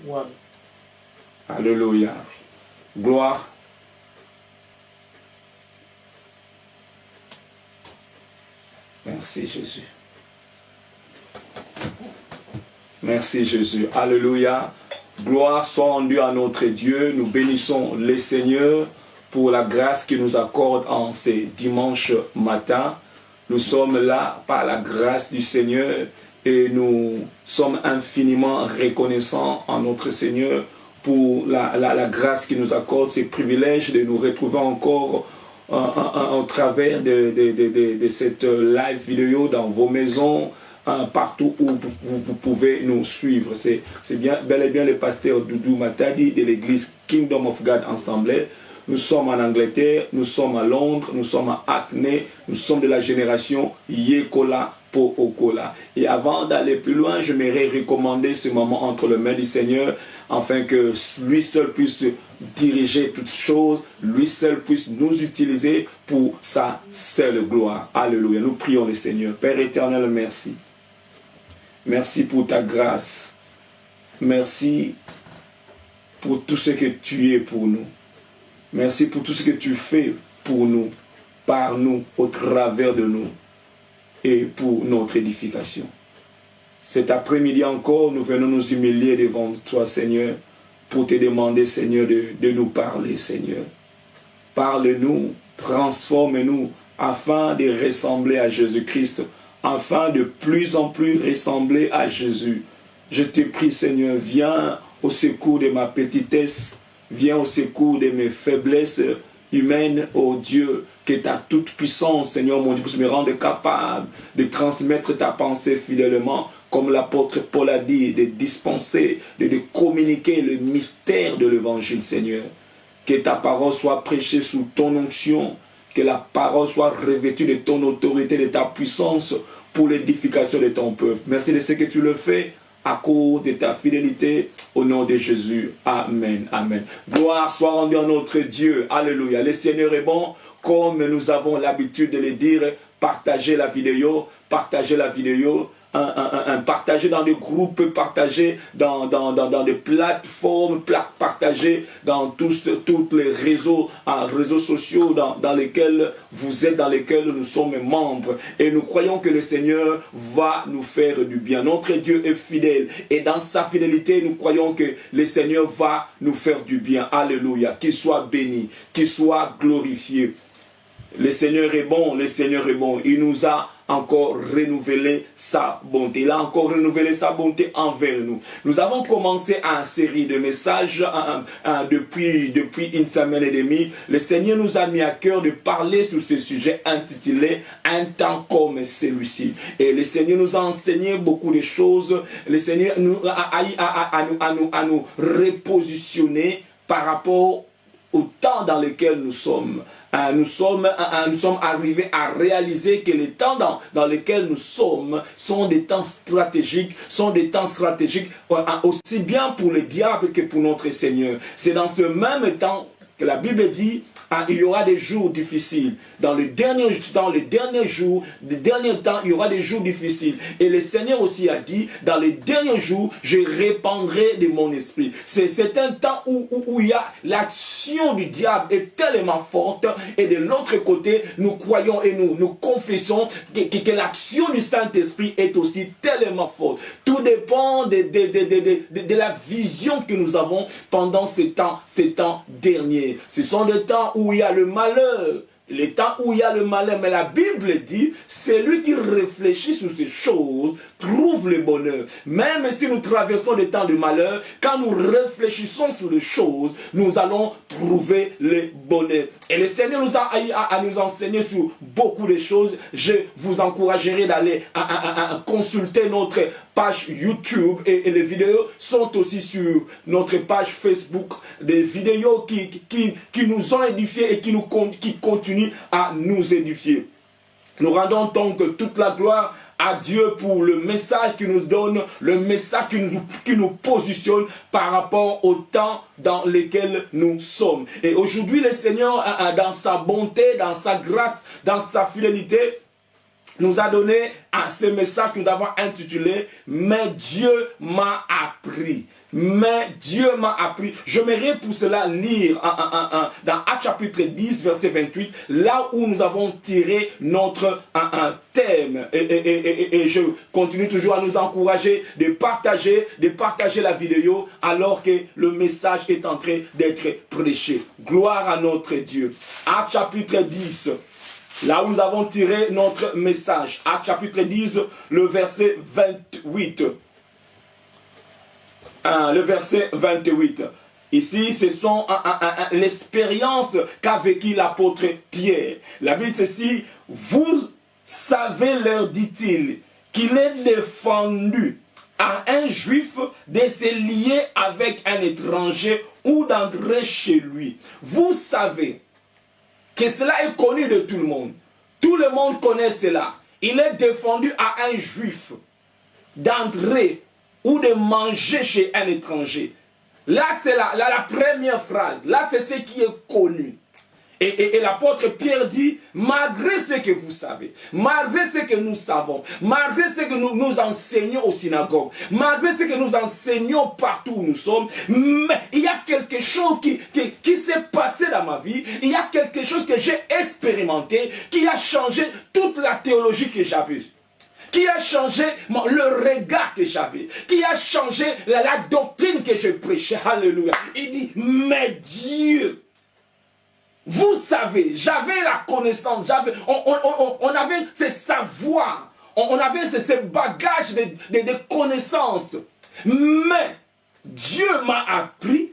One. Alléluia. Gloire. Merci Jésus. Merci Jésus. Alléluia. Gloire soit rendue à notre Dieu. Nous bénissons le Seigneur pour la grâce qu'il nous accorde en ces dimanches matins. Nous sommes là par la grâce du Seigneur et nous sommes infiniment reconnaissants en notre Seigneur pour la grâce qu'il nous accorde, ces privilèges de nous retrouver encore au travers de cette live vidéo dans vos maisons, partout où vous pouvez nous suivre. C'est bien, bel et bien le pasteur Doudou Matadi de l'église Kingdom of God Ensemble. Nous sommes en Angleterre, nous sommes à Londres, nous sommes à Hackney, nous sommes de la génération Yekola Po Okola. Et avant d'aller plus loin, je m'aimerais recommander ce moment entre les mains du Seigneur, afin que lui seul puisse diriger toutes choses, lui seul puisse nous utiliser pour sa seule gloire. Alléluia. Nous prions le Seigneur. Père éternel, merci. Merci pour ta grâce. Merci pour tout ce que tu es pour nous. Merci pour tout ce que tu fais pour nous, par nous, au travers de nous et pour notre édification. Cet après-midi encore, nous venons nous humilier devant toi, Seigneur, pour te demander, Seigneur, de nous parler, Seigneur. Parle-nous, transforme-nous, afin de ressembler à Jésus-Christ, afin de plus en plus ressembler à Jésus. Je te prie, Seigneur, viens au secours de ma petitesse, viens au secours de mes faiblesses humaines, ô Dieu, que ta toute puissance, Seigneur mon Dieu, puisse me rendre capable de transmettre ta pensée fidèlement, comme l'apôtre Paul a dit, de dispenser, de communiquer le mystère de l'évangile, Seigneur. Que ta parole soit prêchée sous ton onction, que la parole soit revêtue de ton autorité, de ta puissance pour l'édification de ton peuple. Merci de ce que tu le fais à cause de ta fidélité, au nom de Jésus. Amen. Amen. Gloire soit rendue à notre Dieu. Alléluia. Le Seigneur est bon, comme nous avons l'habitude de le dire. Partagez la vidéo, partagez la vidéo. Partager dans des groupes, partager dans des plateformes, partager dans tous les réseaux sociaux dans lesquels vous êtes, dans lesquels nous sommes membres. Et nous croyons que le Seigneur va nous faire du bien. Notre Dieu est fidèle et dans sa fidélité, nous croyons que le Seigneur va nous faire du bien. Alléluia. Qu'il soit béni, qu'il soit glorifié. Le Seigneur est bon, le Seigneur est bon. Il nous a encore renouvelé sa bonté. Il a encore renouvelé sa bonté envers nous. Nous avons commencé une série de messages depuis une semaine et demie. Le Seigneur nous a mis à cœur de parler sur ce sujet intitulé « Un temps comme celui-ci ». Et le Seigneur nous a enseigné beaucoup de choses. Le Seigneur a nous repositionner par rapport au temps dans lequel nous sommes. Nous sommes arrivés à réaliser que les temps dans lesquels nous sommes sont des temps stratégiques, aussi bien pour le diable que pour notre Seigneur. C'est dans ce même temps que la Bible dit, il y aura des jours difficiles. Dans les derniers jours, les derniers temps, il y aura des jours difficiles. Et le Seigneur aussi a dit, dans les derniers jours, je répandrai de mon esprit. C'est un temps où il y a l'action du diable est tellement forte. Et de l'autre côté, nous croyons et nous confessons que l'action du Saint-Esprit est aussi tellement forte. Tout dépend de la vision que nous avons pendant ces temps derniers. Ce sont des temps où il y a le malheur. Les temps où il y a le malheur, mais la Bible dit, c'est lui qui réfléchit sur ces choses, trouve le bonheur. Même si nous traversons des temps de malheur, quand nous réfléchissons sur les choses, nous allons trouver le bonheur. Et le Seigneur nous a à nous enseigner sur beaucoup de choses. Je vous encouragerai d'aller consulter notre page YouTube et les vidéos sont aussi sur notre page Facebook. Des vidéos qui nous ont édifiés et qui continuent à nous édifier. Nous rendons donc toute la gloire à Dieu pour le message qu'il nous donne, le message qui nous positionne par rapport au temps dans lequel nous sommes. Et aujourd'hui, le Seigneur, dans sa bonté, dans sa grâce, dans sa fidélité, nous a donné ce message que nous avons intitulé « Mais Dieu m'a appris ». mais Dieu m'a appris. J'aimerais pour cela lire dans Actes chapitre 10, verset 28, là où nous avons tiré notre thème. Et je continue toujours à nous encourager de partager la vidéo alors que le message est en train d'être prêché. Gloire à notre Dieu. Actes chapitre 10. Là où nous avons tiré notre message. Actes chapitre 10, le verset 28. Le verset 28. Ici, ce sont l'expérience qu'a vécu l'apôtre Pierre. La Bible dit ceci, vous savez, leur dit-il, qu'il est défendu à un juif de se lier avec un étranger ou d'entrer chez lui. Vous savez que cela est connu de tout le monde. Tout le monde connaît cela. Il est défendu à un juif d'entrer ou de manger chez un étranger. Là, c'est la première phrase. Là, c'est ce qui est connu. Et l'apôtre Pierre dit, malgré ce que vous savez, malgré ce que nous savons, malgré ce que nous enseignons aux synagogues, malgré ce que nous enseignons partout où nous sommes, mais il y a quelque chose qui s'est passé dans ma vie, il y a quelque chose que j'ai expérimenté, qui a changé toute la théologie que j'avais, qui a changé le regard que j'avais, qui a changé la doctrine que je prêchais. Alléluia. Il dit, mais Dieu, vous savez, j'avais la connaissance, on avait ce savoir, on avait ce bagage de connaissances. Mais Dieu m'a appris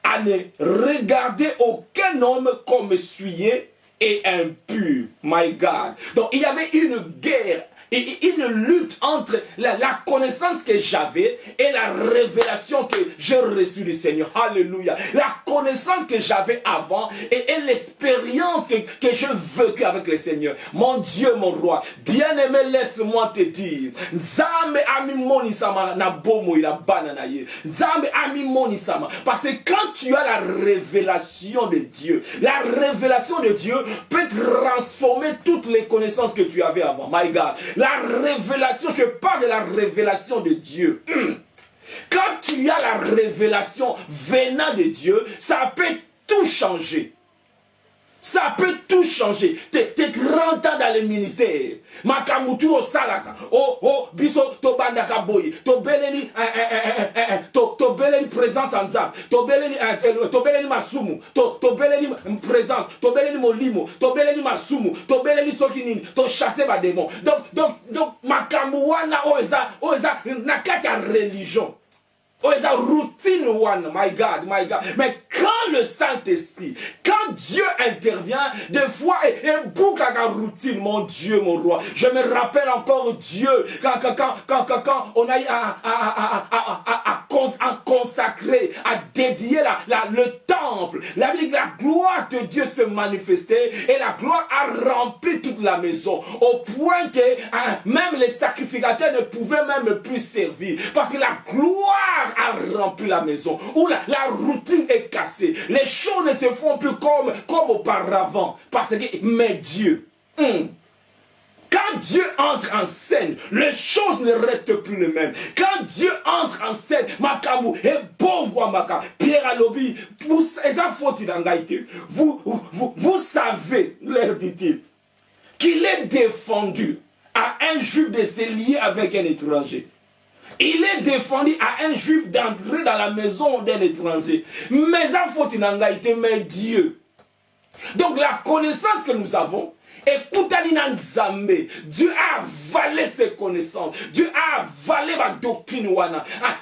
à ne regarder aucun homme comme souillé et impur. My God. Donc il y avait une guerre et une lutte entre la connaissance que j'avais et la révélation que j'ai reçue du Seigneur. Alléluia. La connaissance que j'avais avant et l'expérience que j'ai vécue avec le Seigneur. Mon Dieu, mon roi, bien-aimé, laisse-moi te dire, Nzambe ami monisama na bomo ila bananaye. Nzambe ami monisama. Parce que quand tu as la révélation de Dieu, la révélation de Dieu peut transformer toutes les connaissances que tu avais avant. My God. La révélation, je parle de la révélation de Dieu. Quand tu as la révélation venant de Dieu, ça peut tout changer. Ça peut tout changer. T'es 30 ans dans le ministère. Makamutu o salaka. Biso to bandaka boy. To beleni to beleni présence en zam. To beleni masumu. To beleni présence. To beleni molimo. To beleni masumu. To beleni sokinin. To chasser ba démon. Donc makamuwana oza nakati a religion. Oh, c'est routine one, my God. Mais quand le Saint-Esprit, quand Dieu intervient, des fois, et beaucoup de routine, mon Dieu, mon roi. Je me rappelle encore Dieu, quand on a eu à consacrer, à dédier le temple. La gloire de Dieu se manifestait et la gloire a rempli toute la maison. Au point que même les sacrificateurs ne pouvaient même plus servir. Parce que la gloire a rempli la maison, où la routine est cassée. Les choses ne se font plus comme auparavant. Parce que, mais Dieu, quand Dieu entre en scène, les choses ne restent plus les mêmes. Quand Dieu entre en scène, Makamu et Bongwa Maka, Pierre Alobi, vous savez, leur dit-il, qu'il est défendu à un juif de se lier avec un étranger. Il est défendu à un juif d'entrer dans la maison d'un étranger. Mais ça faut mais Dieu. Donc la connaissance que nous avons, Dieu a avalé ses connaissances. Dieu a avalé ma doctrine.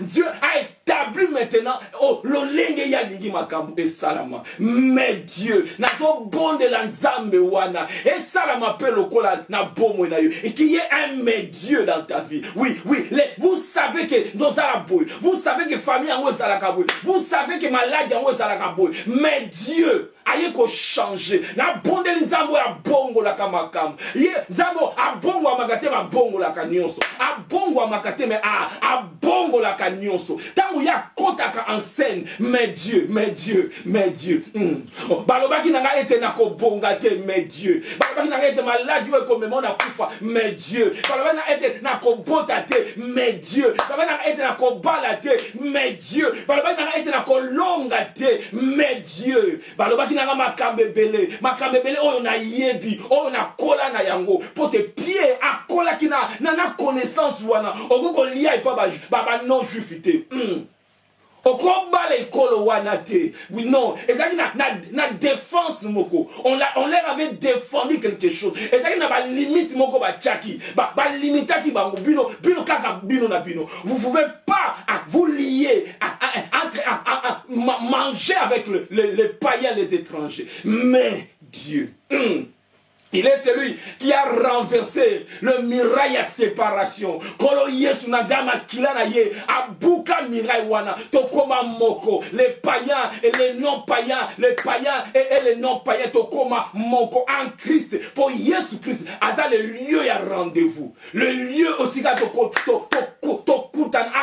Dieu a établi maintenant mais Dieu n'a pas bon de l'Anzambe wana et ça la m'appelle au kola na bomo na yo et qu'il y ait un mais Dieu dans ta vie. Oui, vous savez que dans la boy, vous savez que famille en Zalakaboy, vous savez que maladie en Zalakaboy, mais Dieu aye ko changer na bonde l'Anzambe a bongo la kamakam. Ye Nzambo a bongo amakate bongo la kanyonso. A bongo amakate mais a bongo la kanyonso. Tangu ya kotaka en scène, mais Dieu, balobaki nanga ete na kobonga te, mais Dieu, balobaki nanga ete maladi oyo komema na kufa, mais Dieu, balobaki nanga ete na kobota te, mais Dieu, balobaki nanga ete na kobala te, mais Dieu, balobaki nanga ete na kolonga te, mais Dieu, balobaki nanga makambe bele oyo na yebi, oyo na kola na yango, pote pied akola ki na connaissance wana, okoko lia epa ba non juifité. Okobala ekolo wana te. Oui, non. Ezaki na défense moko. On leur avait défendu quelque chose. Ezaki na ba limite moko ba tchaki. Ba limitaki bango bino kaka bino na bino. Vous pouvez pas vous lier manger avec les païens, les étrangers. Mais Dieu, il est celui qui a renversé le mirail à séparation. Kolo Yesu na jama kilana ye abuka mirail wana tokoma moko. Les païens et les non païens, les païens et les non païens tokoma moko en Christ. Pour Yesu Christ, aza le lieu ya rendez-vous. Le lieu aussi ka en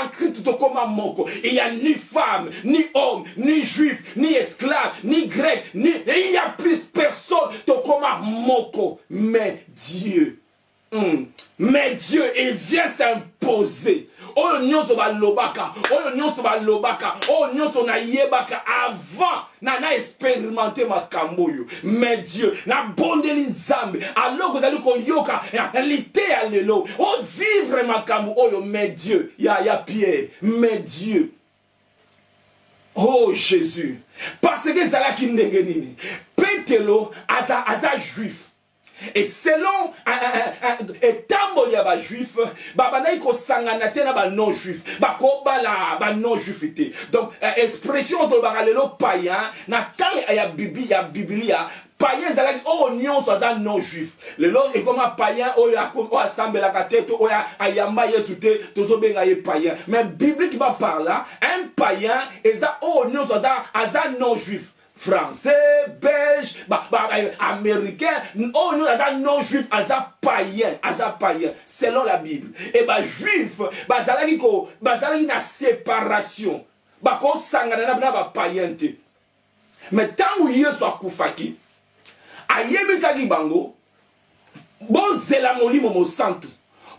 Christ tokoma moko. Il y a ni femme, ni homme, ni juif, ni esclave, ni grec, il y a plus personne tokoma moko. Mais Dieu, il vient s'imposer. Oh nyonso ba lobaka, oh nyonso na yebaka avant na expérimenté makambo yo. Mais Dieu, na bondeli nzambe, alors que vous allez koyoka, lité à lelo, oh vivre makambo oyo. Mais Dieu, ya Pierre, mais Dieu. Oh Jésus, parce que ça là qui ndengenini, Petelo aza juif. Et selon etamboli ya ba juif, babanayi ko sangana te na ba non juif, ba ko bala ba non juifité. Donc expression de baralelo païen na kang ya Biblia païen zalaki o nyonso aza non juif. Lelo e comme païen oyo assemble la tête oyo ayamba Yesu te tozo benga ye païen. Mais biblique va par là, un païen eza o nyonso aza non juif. Français, belge, américain, oh nous avons non-juif, aza païen, selon la Bible. Et juif, bazalaki na séparation, ko sangana na païen te. Mais tant où Yesu akufaki, ayebisaki bango, bozela molimo mo santu.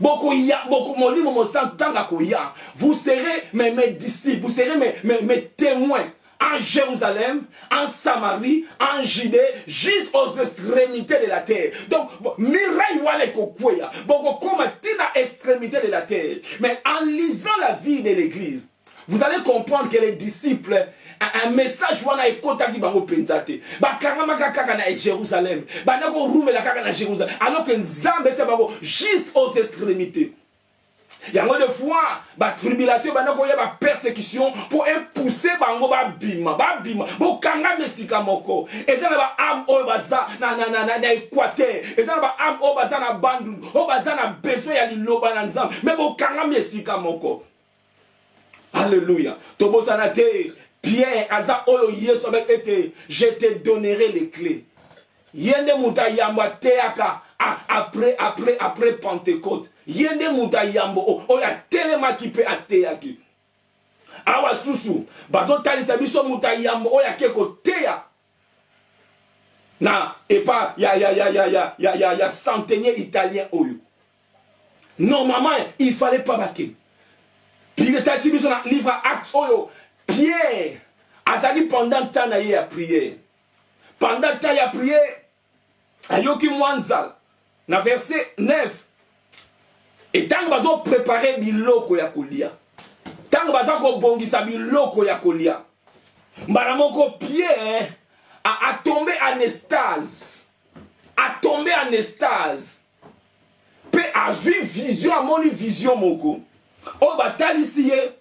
Molimo mo santu tanga koya, vous serez mes disciples, vous serez mes témoins. En Jérusalem, en Samarie, en Judée, jusqu'aux extrémités de la terre. Donc, miraille wale kokweya, comme tina extrémité de la terre. Mais en lisant la vie de l'église, vous allez comprendre que les disciples, un message wana ekotaki bango penzate. Bakanga kaka na Jérusalem, banako rume la kaka na Jérusalem. Alors que Nzambe se bango jusqu'aux extrémités. Il y a de fois, tribulation, persécution pour pousser bango bima, bokanga mesika moko. Et ça va am o baza na Équateur. Et ça va am o baza na Bandung, o baza na besoin ya liloba na Nzambe, mais bokanga mesika moko. Alléluia. Tobosana te Pierre aza oyo Yesu avec été, je te donnerai les clés. Yende muta yamba teaka après Pentecôte. Yende muta yambo oya telema ki pe ateyaki. Awa susu bazo talisa biso muta yambo oya keko teya. Na et pas ya centenier italien oyo. Normalement il fallait pas baquer. Puis le tati biso na livre Actes oyo Pierre azali pendant temps na ye a prier. Pendant temps ya prier ayoki mwanzal na verset 9. Et tant que bazo préparer biloko ya kolia, tant que bazo ko bongisa biloko ya kolia, mbala moko Pierre a tombé en extase, pe a vu vision, a moni vision moko o batali siye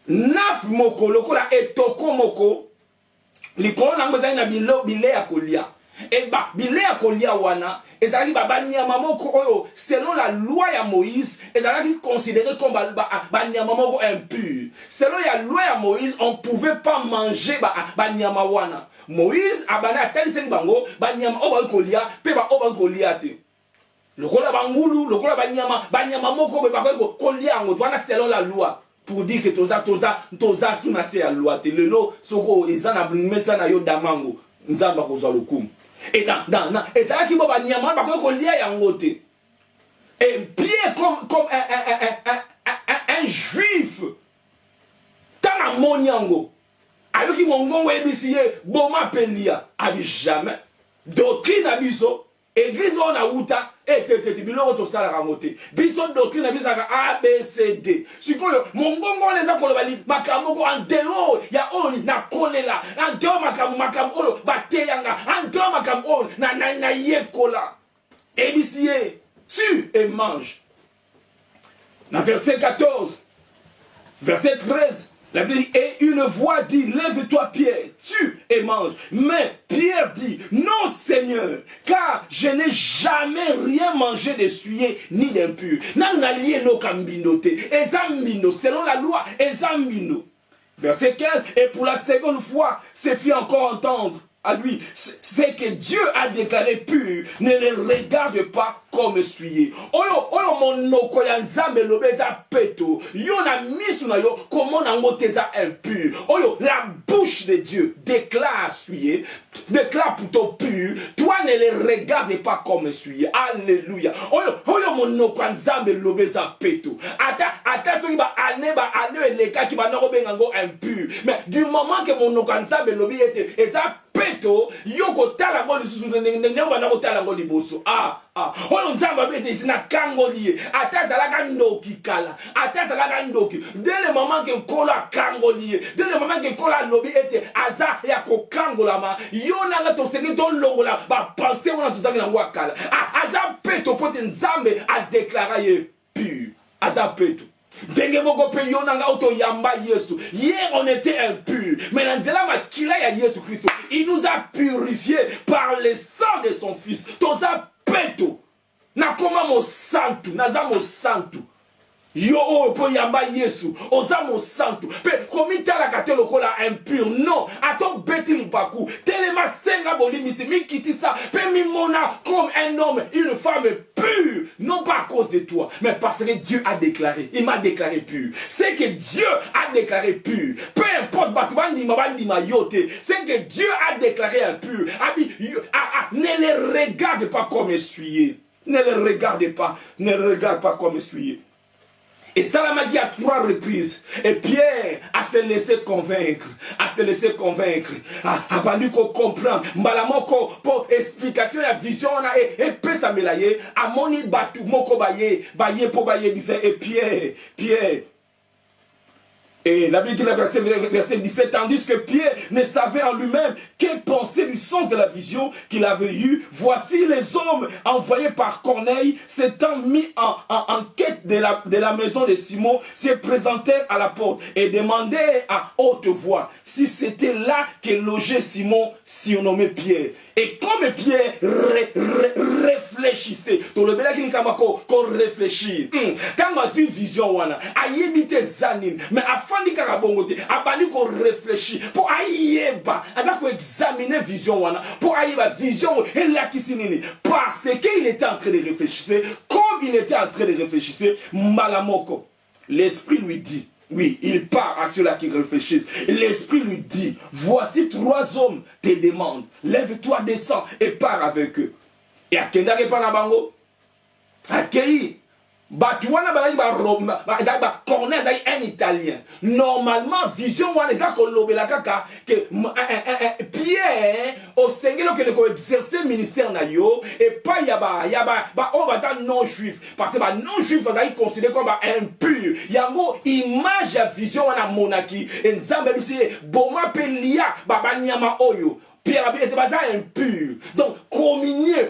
nap moko lokola etoko moko likolo nango zali na bile ya kolia. Et bile ya kolia wana ezalaki banyama moko oyo selon la loi ya Moïse ezalaki considéré comme banyama moko impur. Selon la loi ya Moïse on pouvait pas manger banyama wana. Moïse abana atalisaki bango banyama oba kolia pe oba kolia te. Lokola bangulu lokola banyama moko be kolia ngo wana selon la loi. pour dire que toza sous na se ya loi te lelo soko ezana mesa na yo damango nzamba kozwa lokumu et dans ezalaki bo banyama bakoki kolia yango te et bien comme un juif tant amoni yango ayoki mongongo ebisi ye boma pelia abi jamais doctrine abiso église on a uta et biloko to sala ramote biso doctrine biso ka ABCD sikoyo mongongo leza koloba makamoko en dehors ya o na kolela en dehors makamoko oyo bateyanga en dehors makamoko na yekola ebisiye tu et mange. Dans verset 14 verset 13 la Bible dit, et une voix dit, lève-toi Pierre, tue et mange. Mais Pierre dit, non Seigneur, car je n'ai jamais rien mangé d'essuyé ni d'impur. Selon la loi, verset 15, et pour la seconde fois, se fit encore entendre à lui, c'est que Dieu a déclaré pur, ne le regarde pas comme essuyé. Oyo monoko ya nzambe lobeza peto, yo na misu na yo comment na ngoteza impur. Oyo la bouche de Dieu déclare essuyé, déclare plutôt pur, toi ne le regarde pas comme essuyé. Alléluia. Oyo monoko ya nzambe lobeza peto. Ata soki ba ane eleka ki ba nako bengango impur. Mais du moment que monoko ya nzambe lobi ete eza peto yoko tala ngo lisusu ndenge bana ko tala ngo liboso oyo nzamba bete isina kango lié ata zalaka ndoki kala ata zalaka ndoki dès le moment que kola kango lié dès le moment que kola lobi ete aza ya ko kangola ma yona nga to senge to longola ba penser wana tuzangi na ngwa kala aza peto pote nzambe a déclaré pur aza peto. Hier on était impur, mais dans Jésus Christ, il nous a purifiés par le sang de son fils. Toza peto, na koma mo santu, naza mo santu. Yo po yamba Yesu, ozamo santu. Pe komita la katelo kola impur. Non, aton beti lipaku. Telema senga bolimisi mi kitisa. Pe mi mona comme un homme, une femme pure. Non pas à cause de toi, mais parce que Dieu a déclaré. Il m'a déclaré pur. C'est que Dieu a déclaré pur. Peu importe bandima yote. C'est que Dieu a déclaré impur. Ne les regarde pas comme essuyé. Ne les regarde pas. Ne les regarde pas comme essuyé. Et ça m'a dit à 3 reprises. Et Pierre a se laissé convaincre. A pas lui qu'on comprend. Malamoko pour explication la vision on a et peut ça melayer. A moni batu moko baye po baye disait et Pierre. Et la Bible dit le verset 17, tandis que Pierre ne savait en lui-même que penser du sens de la vision qu'il avait eue. Voici les hommes envoyés par Corneille s'étant mis en quête de la maison de Simon, se présentèrent à la porte et demandaient à haute voix si c'était là que logeait Simon, surnommé Pierre. Et comme Pierre réfléchissait, tout le bel qu'on réfléchit. Quand on a une vision, a yébité zanin, mais afin de karabongote, a bali qu'on réfléchit pour ayeba, a examiner vision pour ayeba vision et la kisinini, parce qu'il était en train de réfléchir, comme il était en train de réfléchir, malamoko, l'esprit lui dit. Oui, il part à ceux-là qui réfléchissent. L'esprit lui dit, voici 3 hommes te demandent, lève-toi, descends et pars avec eux. Et à Kenda répond à Bango, à Kei, Batuana ba corner un italien. Normalement, vision wana les akolobela kaka que Pierre au Seigneur que le exercer ministère na yo et pas yaba on va dire non juif parce que non juif va être considéré comme impur. Yango image ya vision wana monaki nzambe bisi boma pelia baba nyama oyo. Pierre était baza impur. Donc, communier,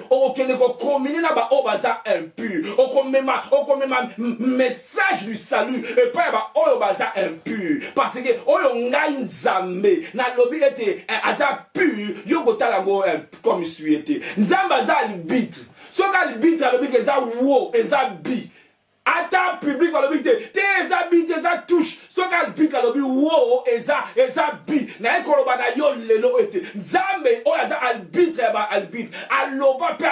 communier na ba o baza impur. O komema message du salut et pas ba o baza impur. Parce que oyo ngai nzambe na lobi ete aza pur, yo botala ngo comme suité. Nzamba za arbitre. So ka arbitre lobi ke za wo eza bi. ata public balobi te eza bi te eza touche soki albi kalobi wo eza bi na ekoloba na yo lelo ete nzambe oyo aza arbitre ya baalbitre aloba mpe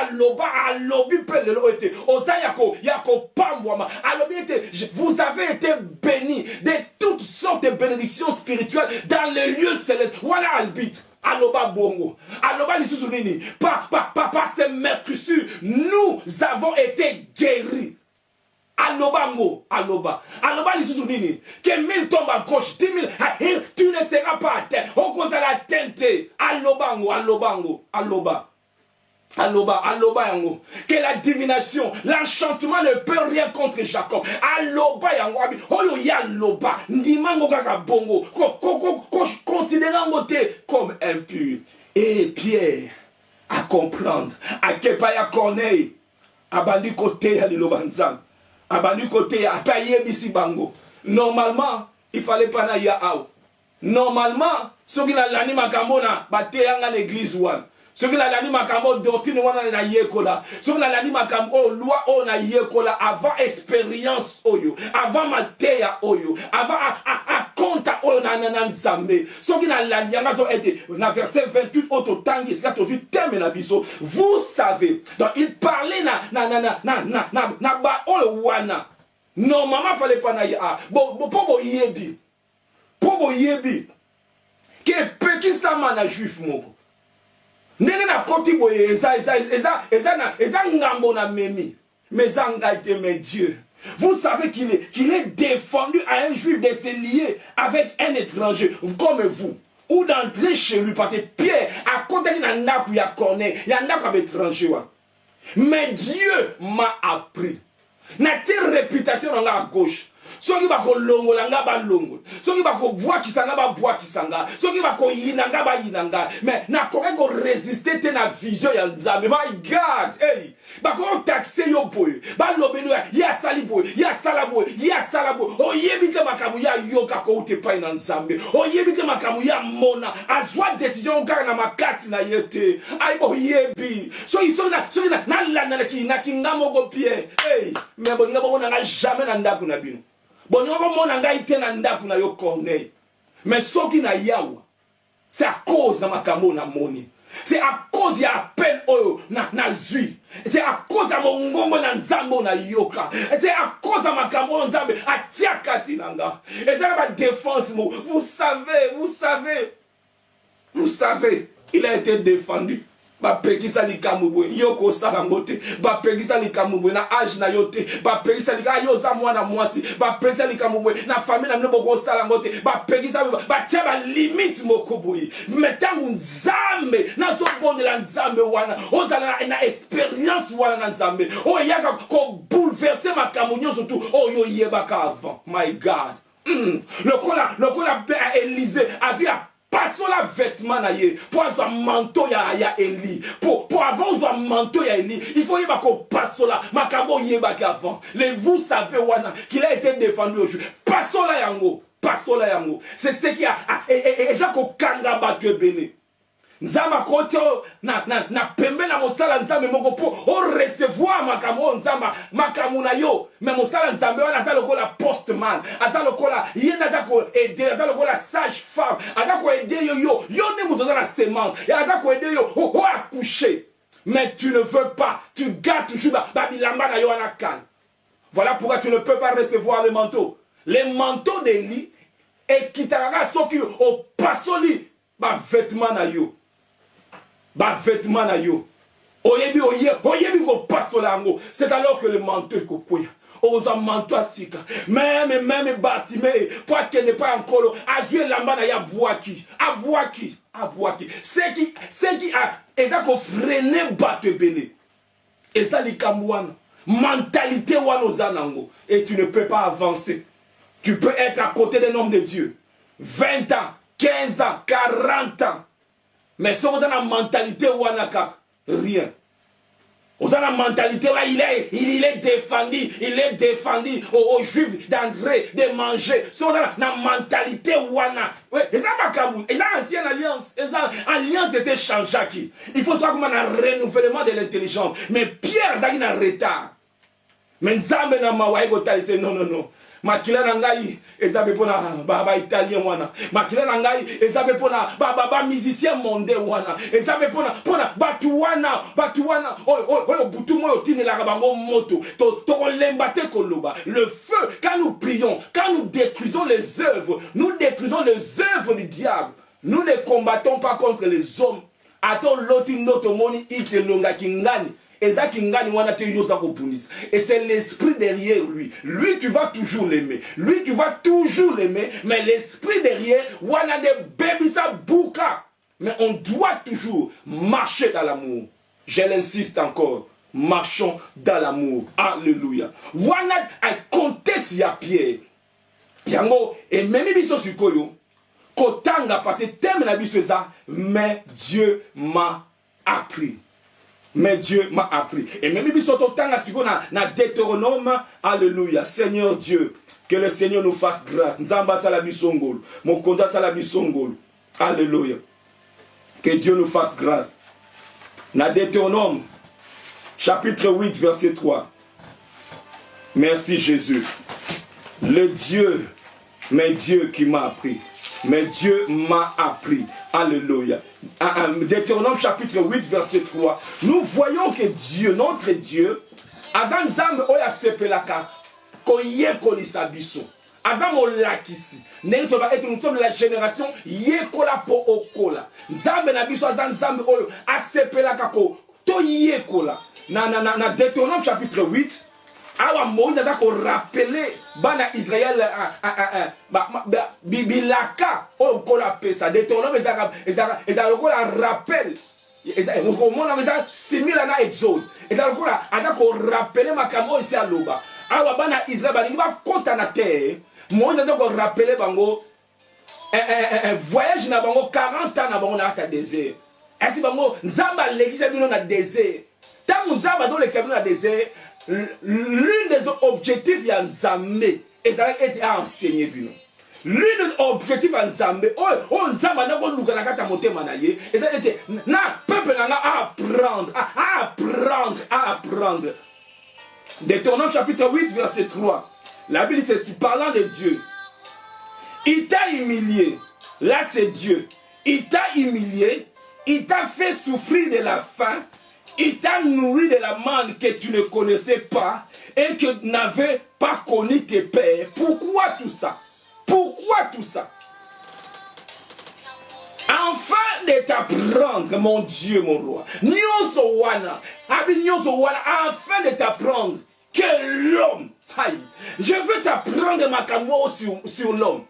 alobi mpe lelo ete oza ya kopambwama alobi ete vous avez été bénis de toutes sortes de bénédictions spirituelles dans les lieux célestes wana arbitre aloba bongo aloba lisusu nini par ces mercredi nous avons été guéris. Aloba lisusu nini que 1000 tombent à gauche 10 000 tu ne seras pas atteint on cause à la tente aloba yango que la divination l'enchantement ne peut rien contre Jacob aloba yango oyo ya aloba ndimango kaka bongo considérant te comme impur et Pierre à comprendre à quel pas ya Corneille abandi côté ya liloba nzambe abandi côté ya payebisi bango normalement il fallait pas na ya ao normalement soki na lani makambo na bateyanga l'église wana soki na lani makambo doctrine wana na yekola soki na lani makambo loi o na yekola avant expérience oyo avant mateya oyo avant a konta oyo na nzambe soki na lani yanga zo ete na verset 28 auto tangi ça to vite teme na biso vous savez donc il parlait na ba oyo wana normalement fallait pas na ya po yebi ke peki sama na juif moko nene na koti boye eza ngambo na memi mais angaite mes dieux vous savez qu'il est défendu à un juif de se lier avec un étranger comme vous ou d'entrer chez lui parce que Pierre a contacté na ndaku ya Corneille ya ndaku ya étranger wa mais Dieu m'a appris na ti réputation nga à gauche soki bakolongola nga balongola soki bakobwakisa nga babwakisa nga soki bakoyina nga bayina nga mais nakoki koresiste te na vision ya nzambe my God hey bakotaxe yo boye balobeli ya asali boye ya asala boye ya asala boye oyebi ke makambo ya yoka kouta epai na nzambe oyebi ke makambo ya mona azwa décision kaka na makasi na ye te ayiba oyebi soki nalandelaki nga moko Pierre hey mais boninga bongo nanga jamais na ndako na bino bonoko mona ngai te na ndako na yo Corneille mais soki na yawa c'est à cause na makambo na moni c'est à cause ya appel oyo na zui c'est à cause ya mongongo na nzambo na yoka c'est à cause ya makambo na nzambe atia kati nanga ezala ba défense mo vous savez il a été défendu bapekisa likambo boye yoko sala ngote bapekisa likambo boye na age na yote bapekisa likambo yo za mwana mwasi bapekisa likambo boye na famille na mnebo ko sala ngote bapekisa batia ba limite moko boye metangu nzambe na so bondela nzambe wana ozala na expérience wana na nzambe o yaka ko bouleverser makambo nyoso tu oyo yebaka avant my God lokola Élysée avait passons la vêtement na ye pour avoir manteau ya Eli pour avoir manteau ya Eli il faut y bako passola makambo yeba avant vous savez wana qu'il a été défendu au juif passola yango c'est ce qui a ezako kanga batwe bene nzamba koto na pembe na mosala nzambe moko po o recevoir makambo nzamba makamuna yo mais mosala nzambe wana azalo kola postman azalo kola yena azako aider azalo kola sage femme azako aider yo ne muto na semence et azako aider yo o accoucher mais tu ne veux pas tu gardes toujours babilamba na yo wana kan voilà pourquoi tu ne peux pas recevoir les manteaux d'Élie et kitaka soki o pasoli ba vêtement na yo oyebi ko pastola ngo c'est alors que le manteau ko koya oza manteau asika même Bartimée pour qu'elle n'est pas encore azue lamba na ya abwaki c'est qui a ezako freiner bato ebele ezali kamwana mentalité wana ozanango et tu ne peux pas avancer. Tu peux être à côté d'un homme de Dieu 20 ans 15 ans 40 ans. Mais si on a la mentalité wanaka, rien. On a la mentalité là, il est défendu aux Juifs d'entrer, de manger. Si on a la mentalité wana, ouais, et ça pas Cameroun, et ça ancienne alliance, et ça alliance était changée. Il faut savoir comment on a un renouvellement de l'intelligence. Mais Pierre Zagin a retard. Mais nzambe na mawa ego talise non non non. Makila na ngai ezabe pona ba italien wana. Makila na ngai ezabe pona ba musicien monde wana. Ezabe pona batu wana oyo butu moyo tinela bango moto. To lemba te koloba. Le feu quand nous prions, quand nous détruisons les œuvres, nous détruisons les œuvres du diable. Nous ne combattons pas contre les hommes. Attends l'autre notre moni X longa kingani. Et c'est l'esprit derrière lui. Lui, tu vas toujours l'aimer. Lui, tu vas toujours l'aimer. Mais l'esprit derrière, wana de bebisa bouka. Mais on doit toujours marcher dans l'amour. Je l'insiste encore. Marchons dans l'amour. Alléluia. Wana un contexte ya Pierre. Yango et même biso sukoyo. Kotanga parce que thème na biso ça. Mais Dieu m'a appris. Mais Dieu m'a appris. Et même si on a Deutéronome, alléluia, Seigneur Dieu, que le Seigneur nous fasse grâce. Nzamba salabisongol, mon konda salabisongol, alléluia. Que Dieu nous fasse grâce. Na Deutéronome, chapitre 8, verset 3. Merci Jésus. Le Dieu, mais Dieu qui m'a appris. Mais Dieu m'a appris. Alléluia. Deutéronome chapitre 8 verset 3. Nous voyons que Dieu, notre Dieu, Azan Zam Oya Sepelaka, Koye Kolisa Biso. Azam Olakisi. Nous sommes la génération Yekola Po Okola. Zam Nabiso Azan Zam Oyo Asepelaka Ko. To Yekola. Na Deutéronome chapitre 8. Awa Moïse a rappelé bana Israël bibilaka o kola pesa Deutéronome ezaka kola rappel ezaka similaire na Exode ezaka kola adako rappeler makambo ici à loba awa bana Israël balingi ba konta na terre Moïse a rappelé bango un voyage na bango 40 ans na bango na ta désert ainsi bango nzamba l'église bino na désert tant nzamba do l'église na désert. L'une des objectifs de Nzambe est d'enseigner. L'une des objectifs de Nzambe, Nzambe n'a pas luka na kata motema na ye, na peuple n'a à apprendre. Deutéronome chapitre 8 verset 3. La Bible dit ceci, parlant de Dieu. Il t'a humilié. Là c'est Dieu. Il t'a humilié. Il t'a fait souffrir de la faim. Il t'a nourri de la manne que tu ne connaissais pas et que n'avais pas connu tes pères. Pourquoi tout ça? Pourquoi tout ça? Afin de t'apprendre, mon Dieu, mon roi. Afin de t'apprendre que l'homme, je veux t'apprendre ma camo sur l'homme.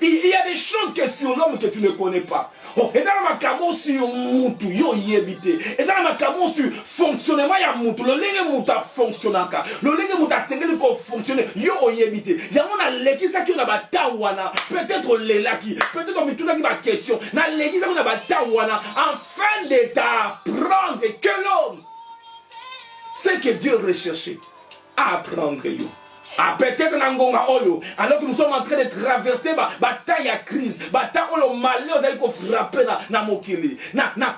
Il y a des choses que sur l'homme que tu ne connais pas. Et dans ma camo sur Moutou, yo yébité. Et dans ma camo sur fonctionnement ya Moutou. Le lingue Mouta fonctionnaka. Le lingue Mouta sengeli ko fonctionne. Yo yébité. Il y a mon l'église qui na batawana. Peut-être l'élaki. Peut-être on mituna qui ma question. Na l'église qui na batawana. Afin de t'apprendre que l'homme, c'est que Dieu recherchait à apprendre yo. Ah, peut-être Nangonga Oyo, alors que nous sommes en train de traverser bataille à crise, bataille Oyo malheur d'aller frapper na mokili,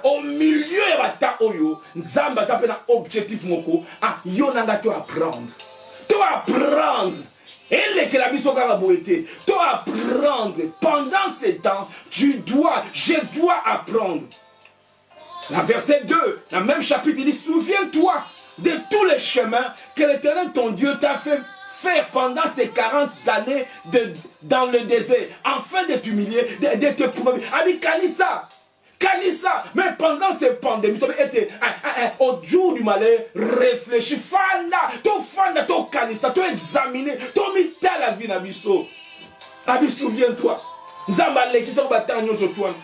au milieu de bataille Oyo, Nzamba zape na objectif moko, yo nanga to apprendre, et les kelabiso karaboete, to apprendre pendant ces temps, je dois apprendre. La verset 2, dans le même chapitre, il dit, souviens-toi de tous les chemins que l'Éternel ton Dieu t'a fait faire pendant ces 40 années dans le désert, afin de t'humilier, de te prouver. Ami Kanissa, mais pendant ces pandémies, tu été au jour du malheur, réfléchis, fanda, to Kanissa, to examiner, to mita la vie n'abisso. Abi, souviens-toi, Nzambale qui sont bataillons sur toi.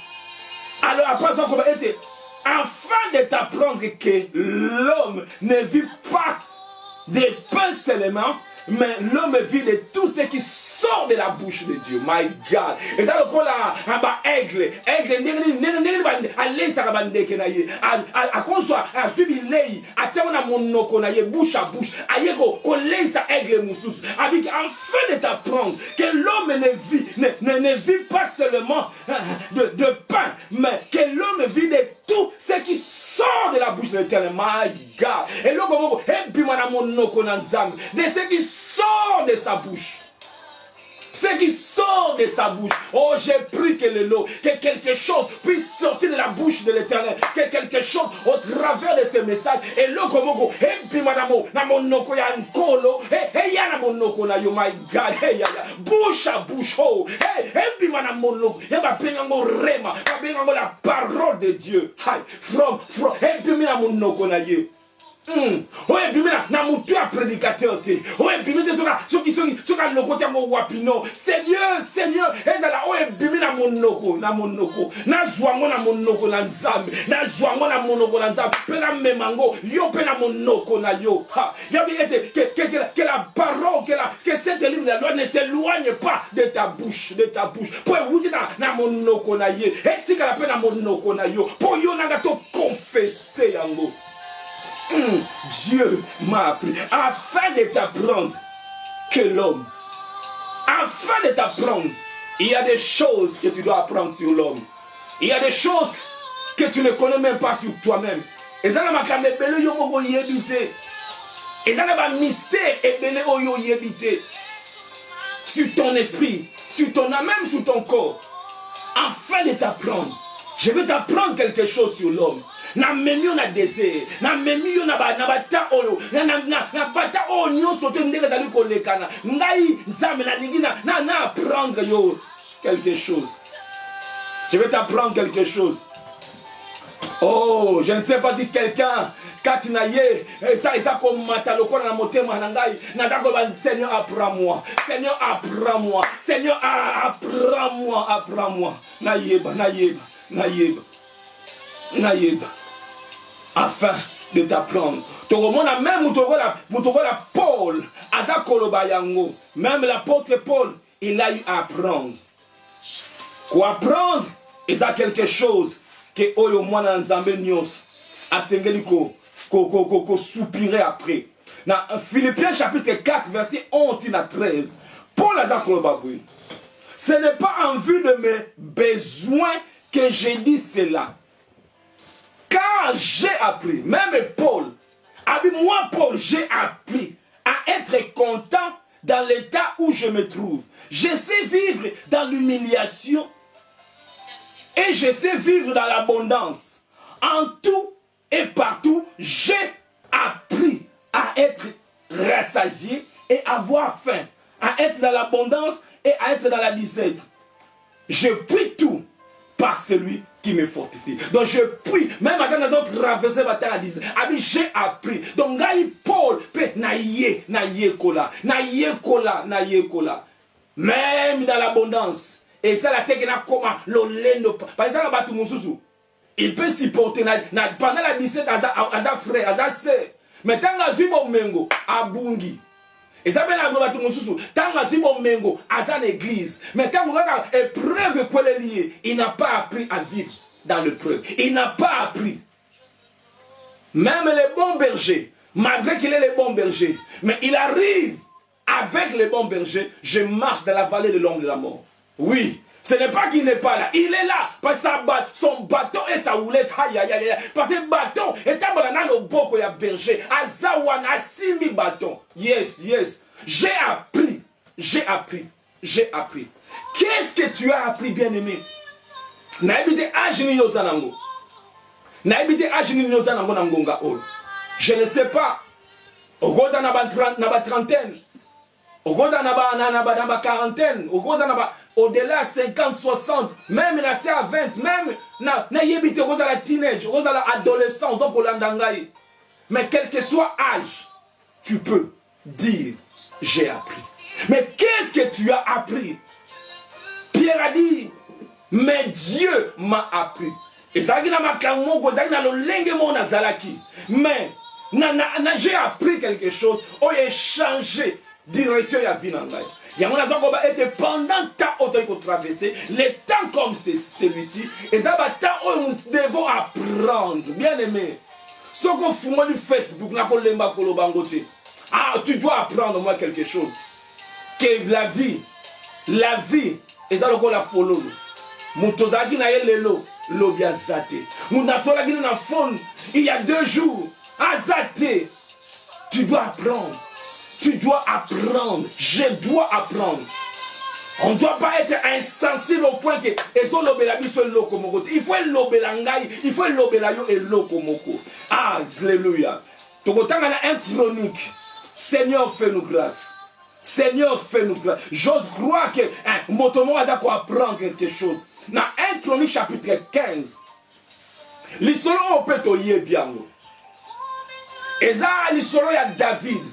Alors après ça, comment était, afin de t'apprendre que l'homme ne vit pas de pain seulement, mais l'homme vit de tout ce qui sort de la bouche de Dieu. My God. Et ça, le coup là, aigle, allez, ça va à qu'on soit, à suivi l'œil, à tiens, on a mon noko, bouche à bouche, à yeko, qu'on laisse ça aigle moussous, avec afin de t'apprendre que l'homme ne vit pas seulement de pain, mais que l'homme vit de tout ce qui sort de la bouche de l'Éternel. My God. Et là, comment de ce qui sort de sa bouche. Ce qui sort de sa bouche. Oh, j'ai pris que quelque chose puisse sortir de la bouche de l'Éternel. Que quelque chose au travers de ce message. Et là, comment et puis madame, na monoko ya nkolo, et ya na monoko na yo, my God, bouche à bouche, oh, et puis madame monoko, ya ba pengango rema, ba pengango la parole de Dieu. From, et puis madame monoko na ye. Oye bimena na mutu a prédicateur te. Oye bimena soka loko ti mo wapino. Seigneur, ezala oye bimena monoko na zwango na monoko na nzambe. Na zwango na monoko na nzambe. Pena memango yo pena monoko na yo. Ya bien que la parole que cette livre de la loi ne s'éloigne pas de ta bouche, Pour wuti na monoko na ye. Etika la pena monoko na yo. Pour yo na to confesser yango. Dieu m'a appris afin de t'apprendre que l'homme, afin de t'apprendre, il y a des choses que tu dois apprendre sur l'homme. Il y a des choses que tu ne connais même pas sur toi-même. Et ça n'a pas de et ça n'a pas de mystère sur ton esprit, sur ton âme, même sur ton corps. Afin de t'apprendre, je vais t'apprendre quelque chose sur l'homme. Na memi on a désert, na memi on a bata oyo, na bata oyo nyonso te ndenge zali kolekana. Ngai nzambe na ningi na apprendre yo quelque chose. Je vais t'apprendre quelque chose. Oh, je ne sais pas si quelqu'un quand na ye ça comme mataloko na motema na ngai na zako ba Seigneur apprends-moi. Seigneur apprends-moi. Seigneur apprends-moi. Na yeba. Afin de t'apprendre. Même Paul, même l'apôtre Paul, il a eu à apprendre. Quoi apprendre? Il y a quelque chose que Oyo Mwana Nzambe Nyos a sengeliko ko soupirer après. Dans Philippiens chapitre 4, verset 11 à 13, Paul a dit ce n'est pas en vue de mes besoins que j'ai dit cela. Car j'ai appris, même Paul, moi Paul, j'ai appris à être content dans l'état où je me trouve. Je sais vivre dans l'humiliation et je sais vivre dans l'abondance. En tout et partout, j'ai appris à être rassasié et avoir faim, à être dans l'abondance et à être dans la disette. Je prie tout par celui qui me fortifie. Donc je prie, même quand d'autres traversent la bataille, j'ai appris. Donc Paul peut naïe kola. Même dans l'abondance. Et ça la tête na comment l'olendo. Par exemple, il peut supporter pendant la 17 à frère, à sœur. Mais tant que tu mengo abungi. Et ça bien avant batu mususu tant que mengo à l'église. Mais tant que épreuve quoi les lier, il n'a pas appris à vivre dans l'épreuve. Il n'a pas appris. Même les bons bergers, malgré qu'il est les bons bergers, mais il arrive avec les bons bergers, je marche dans la vallée de l'ombre de la mort. Oui. Ce n'est pas qu'il n'est pas là. Il est là. Parce que son bâton et sa houlette. Parce que le bâton est un au boko ya berger. Azawana simi bâton. Yes. J'ai appris. Qu'est-ce que tu as appris, bien-aimé? Naibite ajini yozanango. Je ne sais pas. Ogoda na ba trentaine. Ogoda na ba quarantaine. Ogoda na ba au-delà 50, 60, même là c'est à 20, même na yebite rosa la teenage, rosa la adolescence, mais quel que soit âge, tu peux dire j'ai appris. Mais qu'est-ce que tu as appris? Pierre a dit, mais Dieu m'a appris. Et ça na makango, ça na lo lenge mo na zalaki. Mais j'ai appris quelque chose, j'ai changé direction ya vie na ngai. Il y a mon azoko était pendant ta autorité traverser les temps comme c'est celui-ci et ça va temps où nous devons apprendre, bien aimé. Ce qu'on fout moi du Facebook na ko lemba ko lo bangote. Ah, tu dois apprendre moi quelque chose. Que la vie et ça le ko la follow. Mutozaki na yelelo lobi azate. Munasola gine na fond, il y a 2 jours. Azate. Tu dois apprendre. Tu dois apprendre. Je dois apprendre. On ne doit pas être insensible au point que il faut lobela ngai, il faut lobela yo et lokomoko. Ah, alléluia. Tokotanga na 1 Chronique. Seigneur, fais-nous grâce. Seigneur, fais-nous grâce. J'ose croire que Motomo a quoi apprendre quelque chose. Dans 1 Chronique chapitre 15. L'histoire au peto yebiango. Eza l'histoire ya David.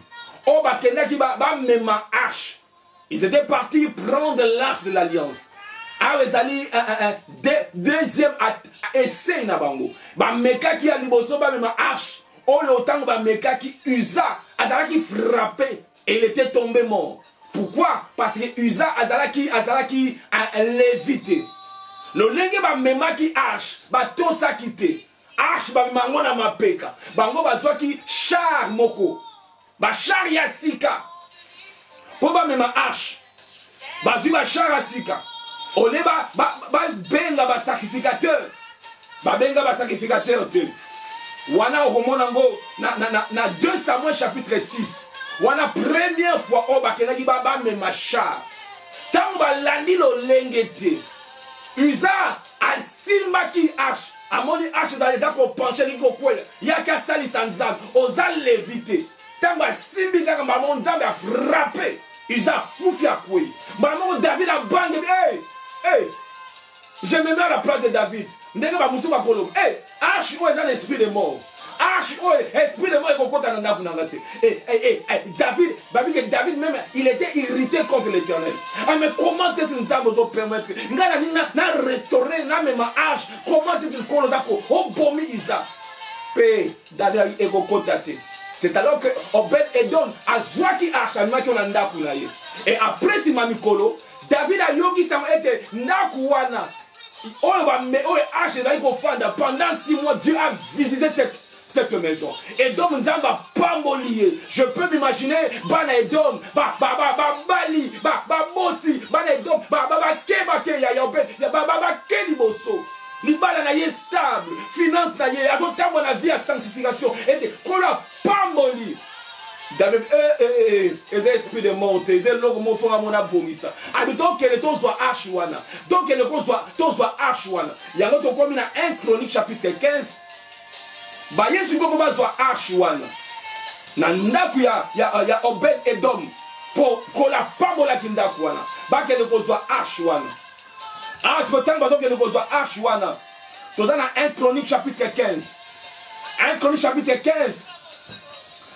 O bakenda ki ba mema arche. Ils étaient partis prendre l'arche de l'alliance. Alors ils allaient deuxième essai na bango. Ba meka ki a liboso ba mema arche. O le autant ba meka ki Uza azala qui frappé et il était tombé mort. Pourquoi? Parce que Uza azala qui a lévité. Le lenge ba mema ki arche ba to sa quitté. Arche ba mango na mapeka. Bango ba zwa ki char moko. Ba char ya sika. Pour ba mema arche. Ba zwi ba char ya sika. Ole ba benga ba sacrificateur. Ba benga ba sacrificateur te. Wana romona ngo na 2 Samuel chapitre 6. Wana première fois o ba kenaki ba mema char. Tango ba landi lo lengete. Uza al simba ki arche. Amoni arche dans les ako penché ni ko kwela. Yaka sali sanzam. Oza lévité. Tango simbi kaka maman nzambe a frappé. Uza kufia kwe. Maman David a bangé. Hey. Je me mets à la place de David. Ndenge ba musu ba kolom. Arche o eza l'esprit de mort. Arche o esprit de mort ko kota na ndaku na ngate. David, David même il était irrité contre l'Éternel. Mais comment est-ce que nzambe zo permettre ngana na restaurer na même arche. Comment est-ce que kolozako o bomi isa. Pe David eko kotate. C'est alors que Obed Edom a zwaki arche na ki na ndaku na ye. Et après si mamikolo David a yoki sama ete ndaku wana. Pendant 6 mois, Dieu a visité cette maison. Et donc, nous n'avons pas molié. Je peux m'imaginer, Bana Edom, Bali, Boti, Bana Edom, Kebake, Keliboso. Libala na ye stable, finance na ye, adotant mon avis à sanctification. Et qu'on a pas moli. David, les esprits de monte, les logo font à mon abomissa. Donc, que le ton soit archouana. Donc, que le ton soit archouana. Il y a un autre comme il y a 1 Chronique chapitre 15. Bah, il y a ce qu'on soit archouana. Nandaku ya Obed Edom. Pour qu'on la pas mola kindakouana. Bah, que le soit archouana. Ah, c'est le temps que le soit archouana. Tout dans 1 Chronique chapitre 15. 1 Chronique chapitre 15.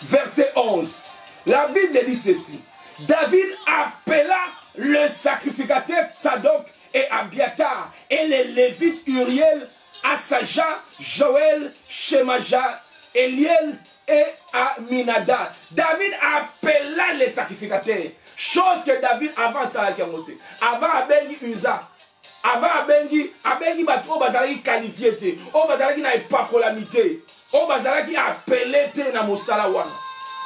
Verset 11. La Bible dit ceci. David appela le sacrificateur Tsadok et Abiatar et les Lévites Uriel, Asaja, Joël, Shemaja, Eliel et Aminadab. David appela les sacrificateurs. Chose que David avant ça a monté. Avant Abengi Uza. Avant Abengi Bato Bazalaki qualifié. O Bazalaki n'a pas calamité. O Bazalaki appelé na mosala wana.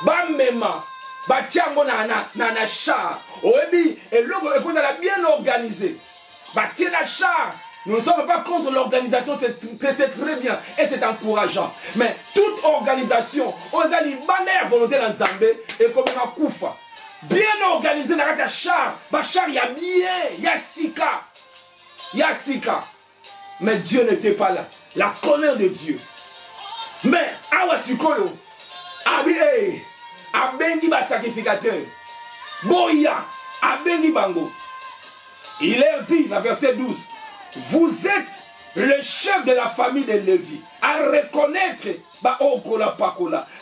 Ba mema. Ba tiango na char. Oebi et logo écoute la bien organisé. Ba tiens na char. Nous ne sommes pas contre l'organisation, c'est très bien et c'est encourageant. Mais toute organisation, on a dit la volonté dans Nzambe et comme un koufa. Bien organisé dans la char. Ba char il y a bien, il y a sika. Il y a sika. Mais Dieu n'était pas là. La colère de Dieu. Mais, awasikoyo, abengi ba sacrificateur, boya, abengi bango. Il est dit, dans verset 12, vous êtes le chef de la famille de Lévi, à reconnaître,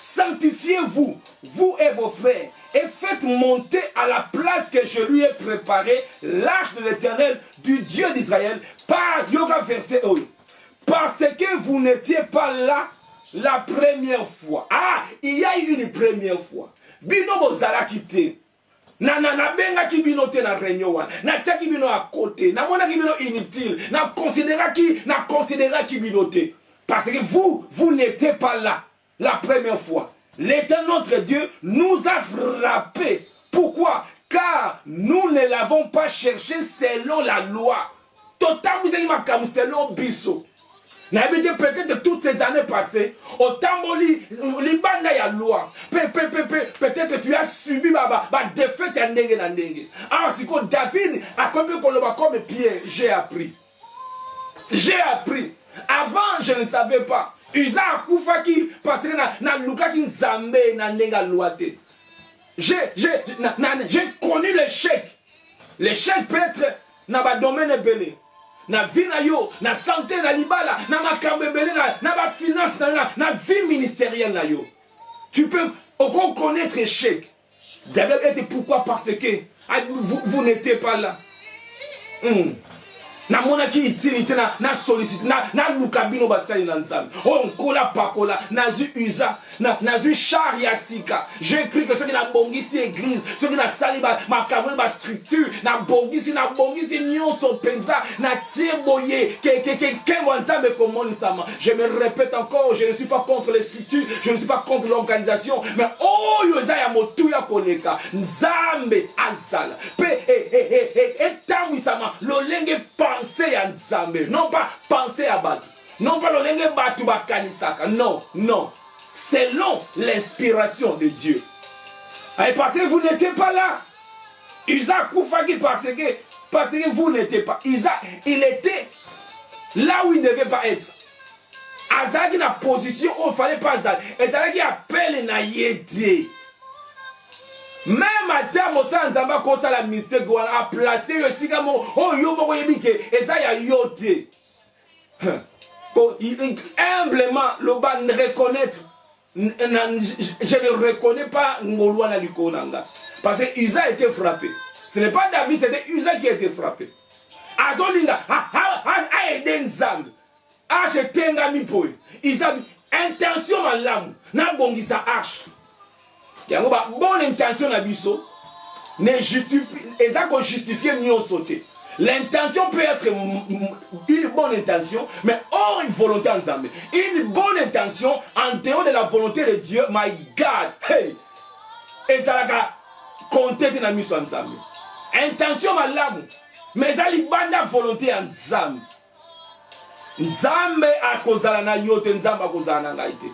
sanctifiez-vous, vous et vos frères, et faites monter à la place que je lui ai préparée l'arche de l'Éternel, du Dieu d'Israël, par Dieu, verset 1. Parce que vous n'étiez pas là la première fois. Ah, il y a eu une première fois. Bino bozala kite. Na benga ki bino te na réunion wana. Na tchaki bino à côté. Na mona ki bino inutile. Na considéra ki bino te. Parce que vous n'étiez pas là la première fois. L'Éternel notre Dieu nous a frappés. Pourquoi? Car nous ne l'avons pas cherché selon la loi. Totalement selon biso. Peut-être toutes ces années passées, au tamboli, libanda ya loi. Peut-être tu as subi ma défaite ya ndenge na ndenge. Alors si David a comme Pierre, j'ai appris. J'ai appris. Avant, je ne savais pas. Uza akufaki parce que na lukaki nzambe na ndenga loite. J'ai connu l'échec. L'échec peut être dans le domaine belé. Na vie na yo, na santé na libala, na makambe belé, na ba finance na vie ministérielle na yo. Tu peux encore connaître l'échec. David était pourquoi? Parce que vous n'étiez pas là. Na monaki itinité na sollicite na lukabino basali na nzambe on kola pakola na zu usa na zu char ya sika. J'ai cru que ceux qui na bongisi église, ceux qui na sali ma kamwe ba structure na bongisi nyonso penza na tieboye ke nzambe komoni sama. Je me répète encore, je ne suis pas contre les structures, je ne suis pas contre l'organisation, mais oh yoza ya motu ya koleka nzambe azala pe tamu sama lolenge penser à Nzambe, non pas penser à Batu, non pas le Batu Bakanisaka, non, non, selon l'inspiration de Dieu. Et parce que vous n'étiez pas là, Isaac Koufaki parce que vous n'étiez pas, Isaac, il était là où il ne devait pas être. Azak dans la position où il ne fallait pas être. Et Azak qui appelle na yédié. Même à terme, ça nzamba kosa la mystère a placé le sigamo oh yo boko yebike eza ya yote. Humblement le ban reconnaître je ne reconnais pas ngolwa likonanga parce que Uza a été frappé. Ce n'est pas David, c'était Uza qui a été frappé. Azolinga a aidé Nzambe. A jeté ngami poe. Isa intention malamu na bongisa arche. Il y a une bonne intention à biso, ne justifie, justifier mieux sauter. L'intention peut être une bonne intention, mais hors une volonté en Zambé. Une bonne intention en dehors de la volonté de Dieu, my God, hey, et ça va compter dans la mission en Zambé. Intention à l'âme, mais ça libanda volonté en Zambé. Zambé a causé la yote, Zambé a causé la ngaïté.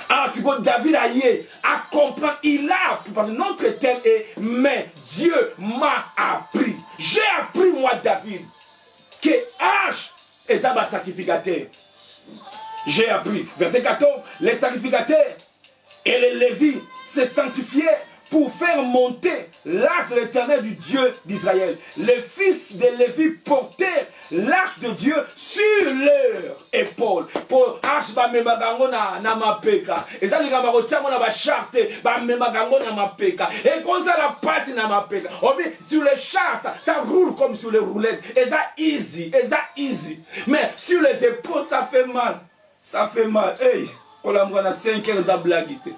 Alors, si David a eu à comprendre, il a appris, parce que notre thème est mais Dieu m'a appris. J'ai appris, moi, David, que H est un sacrificateur. J'ai appris. Verset 14, les sacrificateurs et les Lévis se sanctifiaient pour faire monter l'arc de l'Éternel du Dieu d'Israël. Les fils de Lévi portaient l'arc de Dieu sur leur épaule. Pour H ba memagango na mapeka. Et ça les gars na ba charte ba memagango na mapeka. Et quand ça la passe na mapeka. On dit sur les chars ça roule comme sur les roulettes. Et ça easy. Mais sur les épaules ça fait mal. Ça fait mal. Hey, on a 5 heures à blaguiter.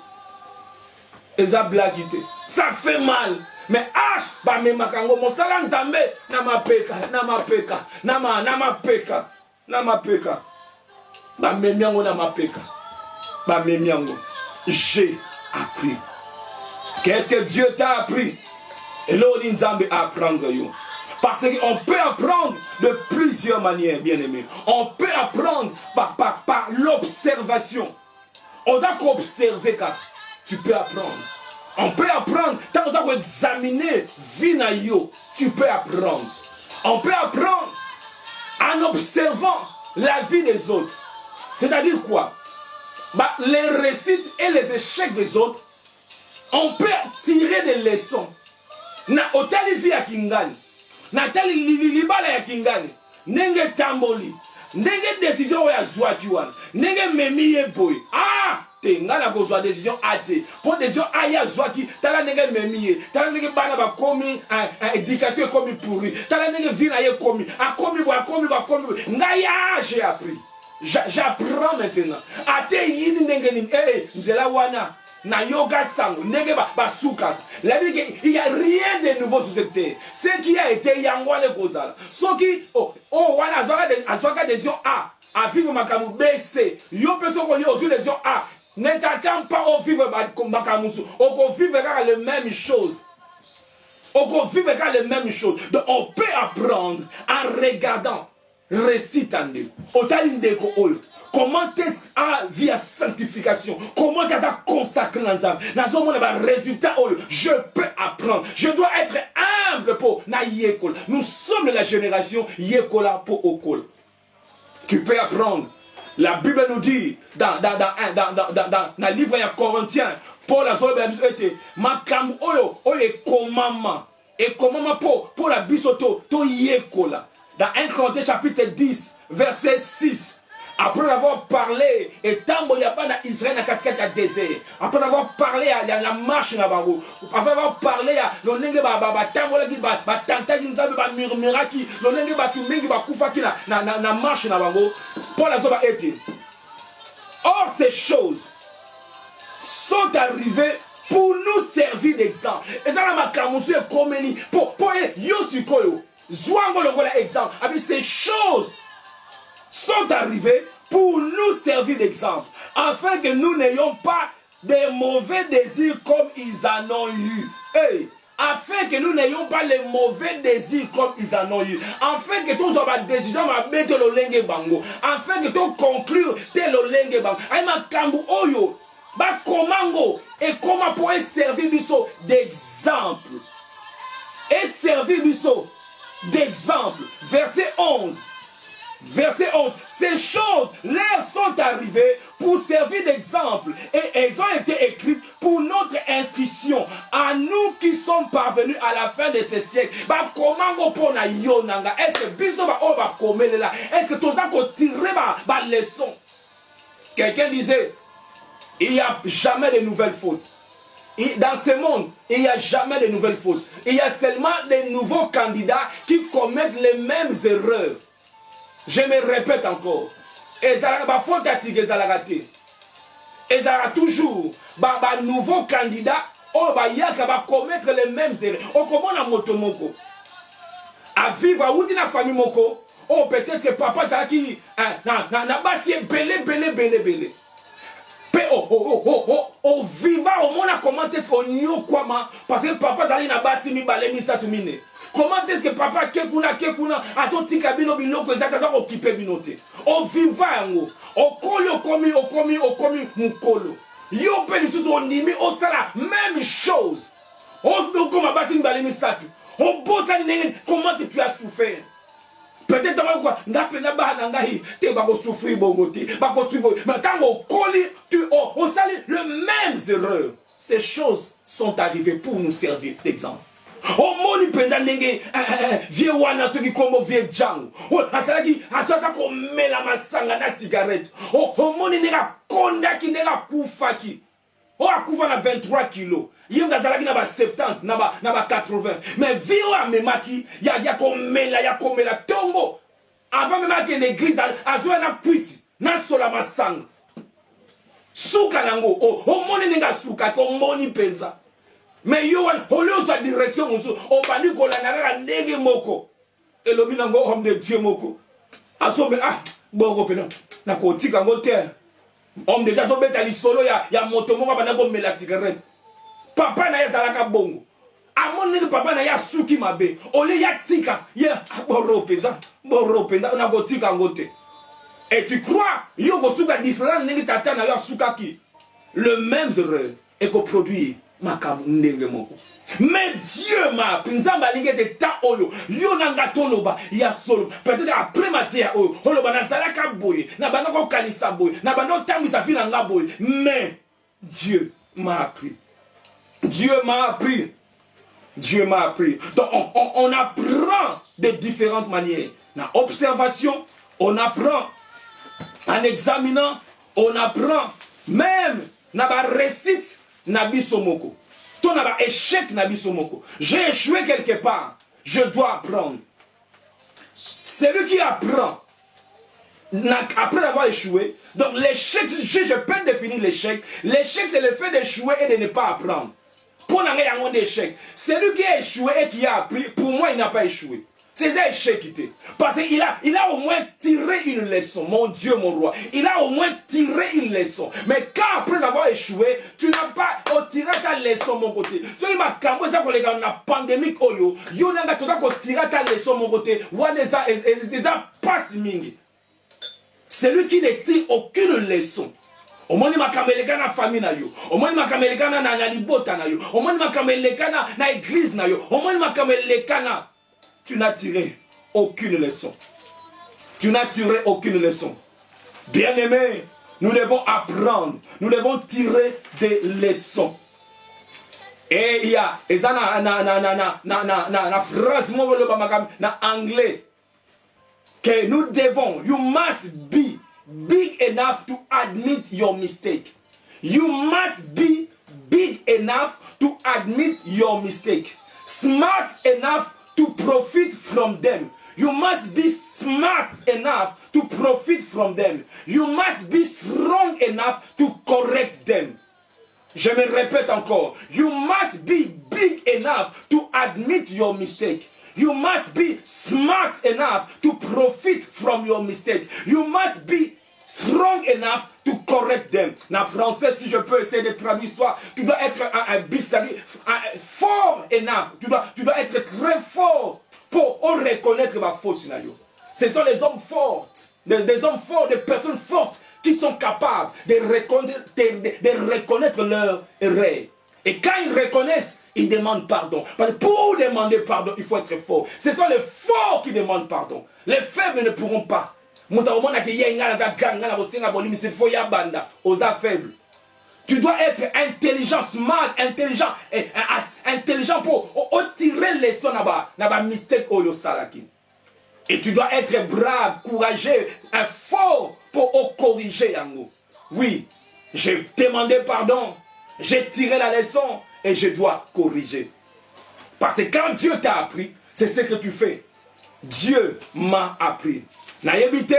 Ça fait mal. Mais bah me makango mostala nzambe na mapeka. Bah me miango na mapeka. Bah me miango. J'ai appris. Qu'est-ce que Dieu t'a appris? Et là on nzambe apprendre yo. Parce qu'on peut apprendre de plusieurs manières, bien aimé. On peut apprendre par l'observation. On doit observer car tu peux apprendre. On peut apprendre, tant qu'on doit examiner Vinayo, tu peux apprendre. On peut apprendre en observant la vie des autres. C'est-à-dire quoi? Les réussites et les échecs des autres, on peut tirer des leçons. Na otali vi ya kingani, na tali libala ya kingani, nenge tamboli, nenge décision ya zwaki wana, nenge memiye boy. Ngana kozwa décision ate pour décision aya zwaki tala nenge memiye tala nenge bana ba komi éducation komi pourri tala nenge vina ye komi akomi ngaya j'ai appris j'apprends maintenant ate yini nenge ni nzela wana na yoga sango nenge ba suka la dit qu'il y a rien de nouveau sur cette terre ce qui a été yangwane kozala soki wana azwaka décision a vivre makamu BC yo peso ko yo sur décision A. Ne t'attends pas au vivre comme Makamusu. On vivra les mêmes choses. Donc on peut apprendre en regardant. Récitande. Otalindeko oyo. comment est-ce que via sanctification, comment tu as consacré l'ensemble. Dans un résultat, je peux apprendre. Je dois être humble pour na yekol. Nous sommes la génération yekola pour okol. Tu peux apprendre. La Bible nous dit dans le livre de Corinthiens, Paul a dit makambu oyo commandement et commandement pour la bisoto to yekola. Dans 1 Corinthiens chapitre 10 verset 6. Après avoir parlé, et tant il y a pas d'Israël dans le désert, après avoir parlé à la marche, après avoir parlé à l'onenge na marche, Paul a dit, or ces choses sont arrivées pour nous servir d'exemple. Et ça, ma camusue est comme pour Yosikoyo, Zouango le exemple. Ces choses sont arrivés pour nous servir d'exemple, afin que nous n'ayons pas des mauvais désirs comme ils en ont eu. Hey, afin que nous n'ayons pas les mauvais désirs comme ils en ont eu. Afin que tous nos décisions mettre le lenge bango. Afin que tout conclure tel le lenge bango. Aïma kambu oyo ba komango et comment pour servir biso d'exemple. Et servir biso d'exemple. Verset 11. Verset 11, ces choses leur sont arrivées pour servir d'exemple et elles ont été écrites pour notre instruction à nous qui sommes parvenus à la fin de ce siècle. Est-ce que tout ça qu'on tirer ma leçon? Quelqu'un disait, il n'y a jamais de nouvelles fautes. Dans ce monde, il n'y a jamais de nouvelles fautes. Il y a seulement des nouveaux candidats qui commettent les mêmes erreurs. Je me répète encore. Ezalaka faute à si raté. Ezalaka toujours nouveau candidat yaka va commettre les mêmes erreurs. Comment na moto moko à vivre à outi na famille moko. Peut-être que papa zaki na basi belé. Pe viva au monde comment est-ce qu'on nyo kwama parce que papa zali na basi mi balé mi satumine. Comment est-ce que papa kekuna atotika bino biloko ezaka za occupé binote o viva yango okomi mukolo yo pe lisusu ondimi osala même chose okoma basi mbale misatu obosani ndenge comment tu as souffert peut-être quoi ngapena bana ngai te bako souffrir bongo te bako souffrir mais quand okoli tu osali le même erreur. Ces choses sont arrivées pour nous servir d'exemple. Oh moni penda ndenge vieux wana ceux qui comme vieux jango asalaki ko mela masanga na cigarette moni nega konda ki nega kufaki akufa na 23 kilos yinga zalaki na ba 70 na ba 80 mais vieux amemaki ya ko mela tombo avant même que l'église azoa na kwiti na sola masanga suka nango moni nega suka ko moni penza. Mais yo on sa direction musu o bandi ko la na ndenge moko elobi nango homme de Dieu moko asombe bongo pena na ko tika ngote homme de Dieu so beta li solo ya moto moko bana ko mela cigarette papa na yazalaka bongo amoni papa na ya suki mabe ole ya tika ya borope na ko tika ngote. Et tu crois yo go suka différent ndenge tata na ya suka ki le même erreur et ko produit. Mais Dieu m'a appris, peut-être après ma terre, mais Dieu m'a appris. Dieu m'a appris. Dieu m'a appris. Donc on apprend de différentes manières. En observation, on apprend. En examinant, on apprend. Même dans la récite. Nabisomoko. Ton échec Nabisomoko. J'ai échoué quelque part. Je dois apprendre. Celui qui apprend après avoir échoué. Donc l'échec, je peux définir l'échec. L'échec c'est le fait d'échouer et de ne pas apprendre. Pour un échec. Celui qui a échoué et qui a appris, pour moi il n'a pas échoué. C'est un échec. Parce qu'il a au moins tiré une leçon. Mon Dieu, mon roi. Il a au moins tiré une leçon. Mais quand après avoir échoué, tu n'as pas tiré ta leçon, mon côté. So, il m'a cambré ça pour les gars, on a pandémie. Yo n'a pas tiré ta leçon, mon côté. Ouane ça, pas mingi. Celui qui ne tire aucune leçon. Au moins, il m'a caméléka na famille na yo. Au moins, il m'a caméléka na libota na yo. Au moins, il m'a caméléka na église na yo. Au moins, il m'a caméléka na. Tu n'as tiré aucune leçon. Tu n'as tiré aucune leçon. Bien-aimés, nous devons apprendre. Nous devons tirer des leçons. Et il y a, et ça na phrase na anglais que nous devons, you must be big enough to admit your mistake. You must be big enough to admit your mistake. Smart enough to profit from them. You must be smart enough to profit from them. You must be strong enough to correct them. Je me répète encore. You must be big enough to admit your mistake. You must be smart enough to profit from your mistake. You must be strong enough to correct them. En français, si je peux essayer de traduire ça, tu dois être un big, c'est-à-dire fort enough. Tu dois être très fort pour reconnaître ma faute. Ce sont les hommes forts, des hommes forts, des personnes fortes qui sont capables de reconnaître leur erreur. Et quand ils reconnaissent, ils demandent pardon. Parce que pour demander pardon, il faut être fort. Ce sont les forts qui demandent pardon. Les faibles ne pourront pas. Tu dois être intelligent, smart, intelligent pour tirer les sons dans mistake au salaki. Et tu dois être brave, courageux, fort pour corriger. Oui, j'ai demandé pardon, j'ai tiré la leçon et je dois corriger. Parce que quand Dieu t'a appris, c'est ce que tu fais. Dieu m'a appris. Naïbite,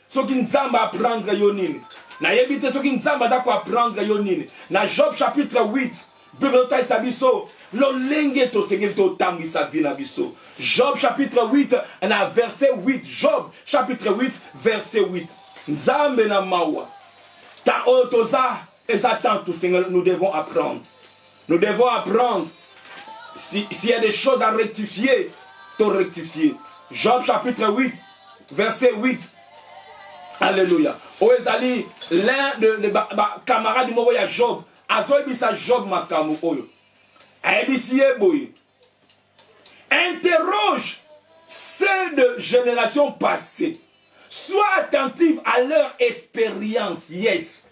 ce qui nous a apprendre yonine. Naïbite, ce qui nous a apprendre yonine. Dans Job chapitre 8, Bible sabiso, l'olenge to sengel to tangi sa vie na biso. Job chapitre 8, verset 8. Job chapitre 8, verset 8. Nzambe na mawa. Ta otoza, et ça tout Seigneur, nous devons apprendre. Nous devons apprendre. S'il y a des choses à rectifier, te rectifier. Job chapitre 8, verset 8. Alléluia. Oezali, l'un des camarades du Moya Job, a sa Job makamu oyo. Interroge ceux de générations passées. Sois attentif à leur expérience. Yes.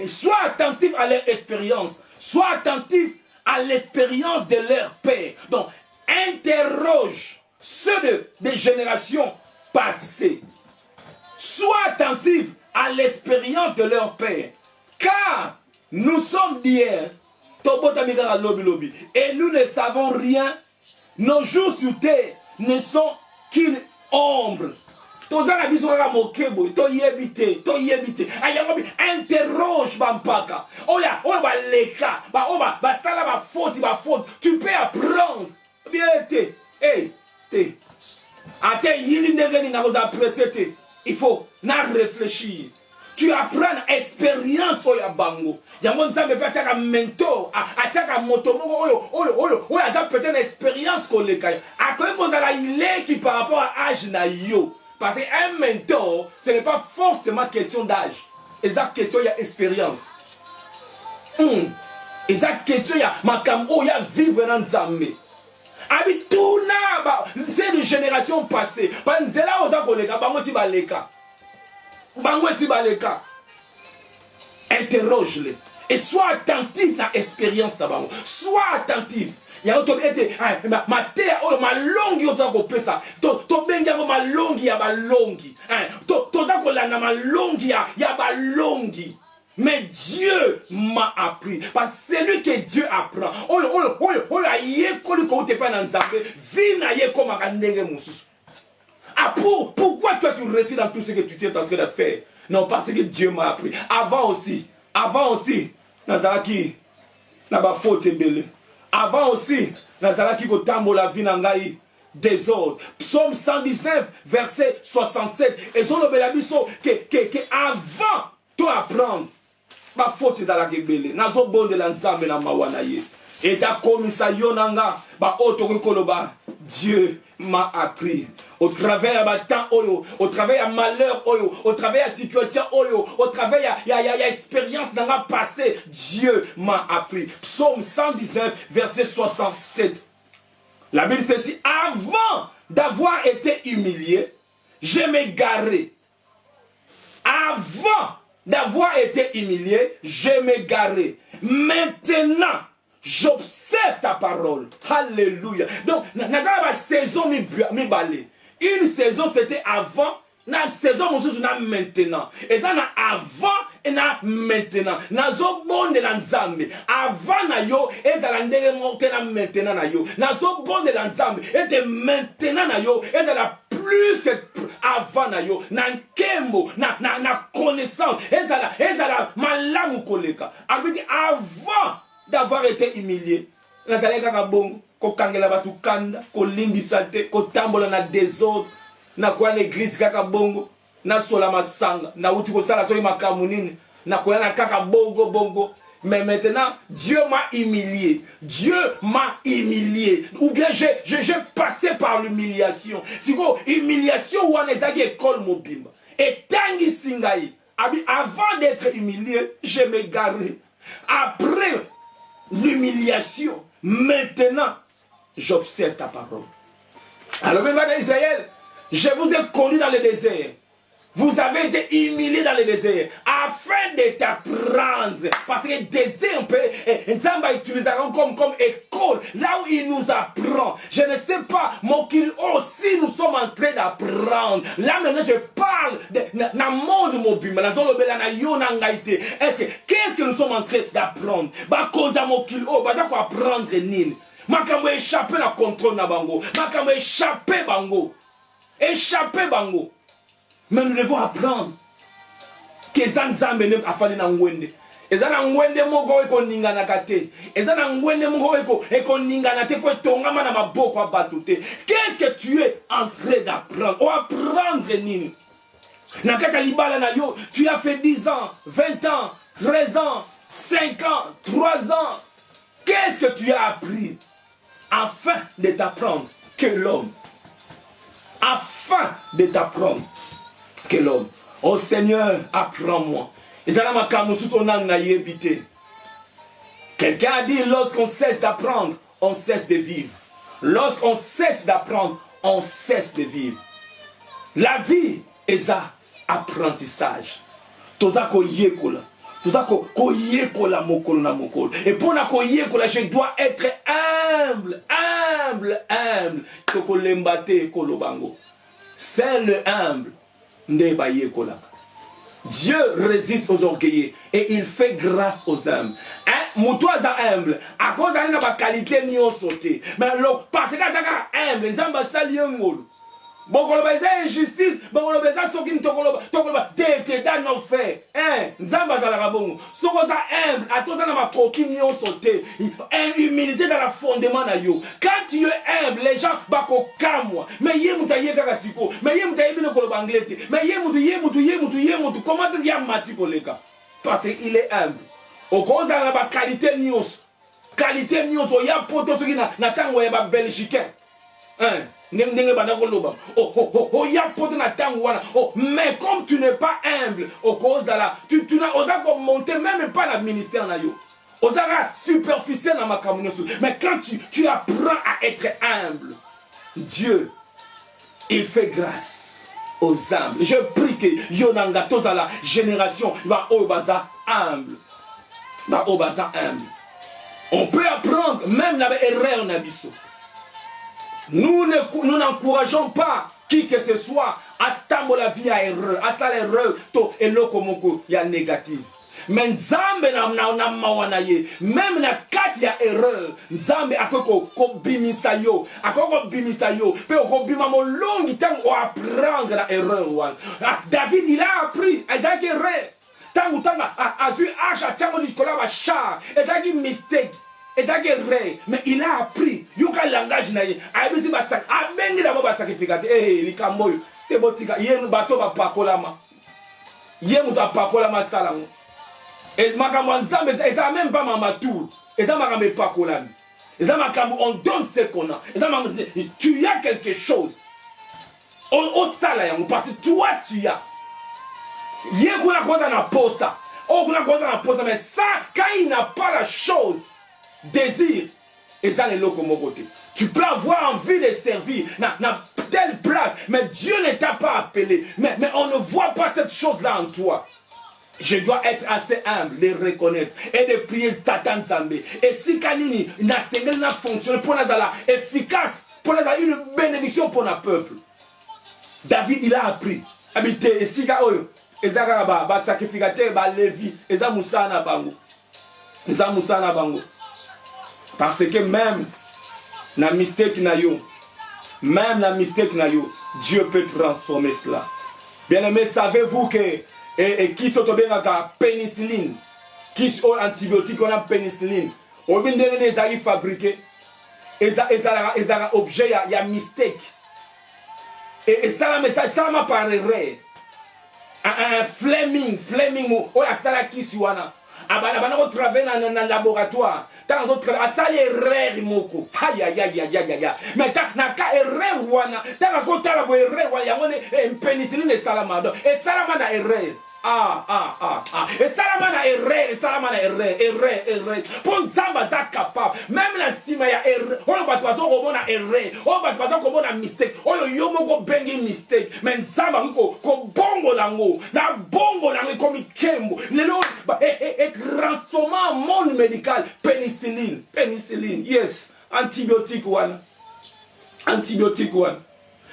Sois attentif à leur expérience. Sois attentif à l'expérience de leur père. Donc, interroge ceux des générations passées. Sois attentif à l'expérience de leur père. Car nous sommes d'hier. Et nous ne savons rien. Nos jours sur terre ne sont qu'une ombre. Interroge bampaka. Oya leka. Tu peux apprendre. Bien été. Il faut réfléchir. Tu apprends expérience oya bango. Yango nzambe pe ataka mentor, ataka motomongo oyo aza peut-être expérience koleka. Akoye kozala ileki par rapport à âge na yo. Parce qu'un mentor, ce n'est pas forcément question d'âge. Eza question ya expérience. Eza question ya makambo ya vivre na nzambe. Abi tuna c'est de génération passée. Ba nzela oza koleka bango si baleka. Interroge-les et sois attentif à l'expérience d'abord. Sois attentif. Il y a autre été ma terre ma longue autant que pesa. To benga ma longue ya ba longue. To da ko la na ma longue ya ba longue. Mais Dieu m'a appris parce que c'est lui que Dieu apprend. Aye ko li ko te pa na nzambe. Vina ye ko makandenge mususu. Ah, pourquoi toi tu réussis dans tout ce que tu es en train de faire? Non, parce que Dieu m'a appris. Avant aussi, Nazaraki, n'a pas faute belé. Avant aussi, Nazaraki ko tambo la vie nangai désordre. Psaume 119, verset 67. Et son obélabiso que avant toi apprendre, ma faute est à la gebele. Nazo bon de l'ensemble na mawanaye. Et ta komisa yonanga, ba otokoloba, Dieu m'a appris. Au travers de temps, au travers de malheur, au travers de situation, au travers de l'expérience dans le passé, Dieu m'a appris. Psaume 119, verset 67. La Bible dit ceci, avant d'avoir été humilié, je m'égarais. Avant d'avoir été humilié, je m'égarais. Maintenant, j'observe ta parole. Alléluia. Donc, dans la saison, mi balé. Une saison, c'était avant. La saison, on a maintenant. Et ça, avant et maintenant. Nazo bon de l'ensemble. Avant na yo, et ça l'endere monte na maintenant na yo. Nazo bon de l'ensemble. Et de maintenant na yo, et de la plus que avant na yo. Na kembo, na connaissance. Et ça la malamu koleka. Avant d'avoir été humilié, nazalaki kaka bongo kokangela batu kanda kolimbisa te kotambola na désordre na koya na église kaka bongo na sola masanga na uti kosala soki makambo nini na koya na kaka bongo. Mais maintenant Dieu m'a humilié, ou bien j'ai passé par l'humiliation. Siko humiliation wana ezaki école mobimba etangi singai avant d'être humilié je m'égarais. Après l'humiliation, maintenant, j'observe ta parole. Alors, même dans Israël, je vous ai connu dans le désert. Vous avez été humiliés dans le désert afin de t'apprendre. Parce que le désert, on peut utiliser comme école, là où il nous apprend. Je ne sais pas, mon qu'il aussi nous sommes en train d'apprendre. Là maintenant, je parle de la monde mobile. Qu'est-ce que nous sommes en train d'apprendre? Apprendre nini? Makambo échapper la contrôle na bango. Makambo échapper bango. Échapper bango. Mais nous devons apprendre que Zanzambe ne a fallu na ngwende. Ezana ngwende moko eko ningana kate. Ezana ngwende moko eko ningana te ko tongama na maboko abatute. Qu'est-ce que tu es en train d'apprendre? Ou apprendre nini? Na kaka libala na yo, tu as fait 10 ans, 20 ans, 13 ans, 5 ans, 3 ans. Qu'est-ce que tu as appris? Afin de t'apprendre que l'homme. Afin de t'apprendre que l'homme. Oh Seigneur, apprends-moi. Quelqu'un a dit, lorsqu'on cesse d'apprendre, on cesse de vivre. Lorsqu'on cesse d'apprendre, on cesse de vivre. La vie est un apprentissage. Tozako yekola. Tozako koyekola mokolo na mokolo. Et pour na koyekola, je dois être humble. Toko lembate kolobango. C'est le humble. Dieu résiste aux orgueilleux et il fait grâce aux humbles. Moutoisa humble, à cause de la qualité ni au sauté. Mais parce que c'est humble, nous avons sali un mot. Bon, on va injustice, bon, on va dire sokin tokoloba, t'es dans nos faits. Nous avons la rabon. So was humble, à tout dans ma coquille ni au sauté. Humilité dans le fondement na yo. Quand tu es humble, les gens bako kamwa. Mais yé moutaye kakasiko, mais yé moutaye bino koloba anglais. Mais yé moutou, comment tu viens mati koleka? Parce qu'il est humble. Au cause de la qualité news. Qualité news, il y a poto qui na tango ya belgicain. Mais comme tu n'es pas humble, au cause de la, tu n'as pas monter même pas la ministère na yo. Osara superficiel dans ma communauté. Mais quand tu apprends à être humble, Dieu, il fait grâce aux humbles. Je prie que Yonanga, tous à la génération, va au bazar humble. Va au bazar humble. On peut apprendre, même la erreur nabiso. Nous n'encourageons pas qui que ce soit à stambo la vie à erreur, à ça l'erreur, to et lokomoko ya négatif. Mais Nzambe na mawanaye, même na kati ya erreur, Nzambe akoko bimisa yo, pe ko bima mo longi tang o apprendre la erreur wan. David il a appris, Isaac erreur. Tangu tanga a vu Acha tango di kola ba char, ezaki mistake. Mais il a appris. Yuka langage na ye. Abisi basak. Abengi na ba sacrificat. Likamboyo. Te botika. Yenu bato ba pakolama. Yenu ta pakolama salango. Ezmaka mwanzambe eza même pas mama tour. On donne ce qu'on a. Tu as quelque chose. Parce que toi, tu as. Mais ça, quand il n'a pas la chose, désir, et ça, les locaux, mon côté. Tu peux avoir envie de servir dans telle place, mais Dieu ne t'a pas appelé. Mais on ne voit pas cette chose-là en toi. Je dois être assez humble de reconnaître et de prier Tatan Zambé. Et si Kanini n'a fonctionné pour nous efficace, pour nous une bénédiction pour notre peuple. David, il a appris. Habité, et si Oyo, Ezara ba sacrificateur, ba Lévi, Eza Moussana Bango. Eza Moussana Bango. Parce que même la mistake na yo, Dieu peut transformer cela. Bien-aimé, savez-vous que qui sont tombés dans la pénicilline, qui sont antibiotiques, on a pénicilline, on vient de les arriver fabriqués, et ça objet, il y a mistake. Et ça m'a parlé un flaming, oh, ça la qui soit là. On travaille dans un laboratoire. Dans notre ça les erreurs moko. Aïe. Mais na ka erreur wana. Dans ko tala bo erreur ya ngone pénicilline et salamado. Et salamana erreur. Et salamana erreur. Pour nzamba za capable. Même la sima ya erreur. On va pas so ko na erreur. On va pas so ko na mistake. On yo moko bengi mistake. Mais nzamba ko bongo lango. Na bongo lango comme ikembo. Lelo et transformant monde médical pénicilline, yes, antibiotique one.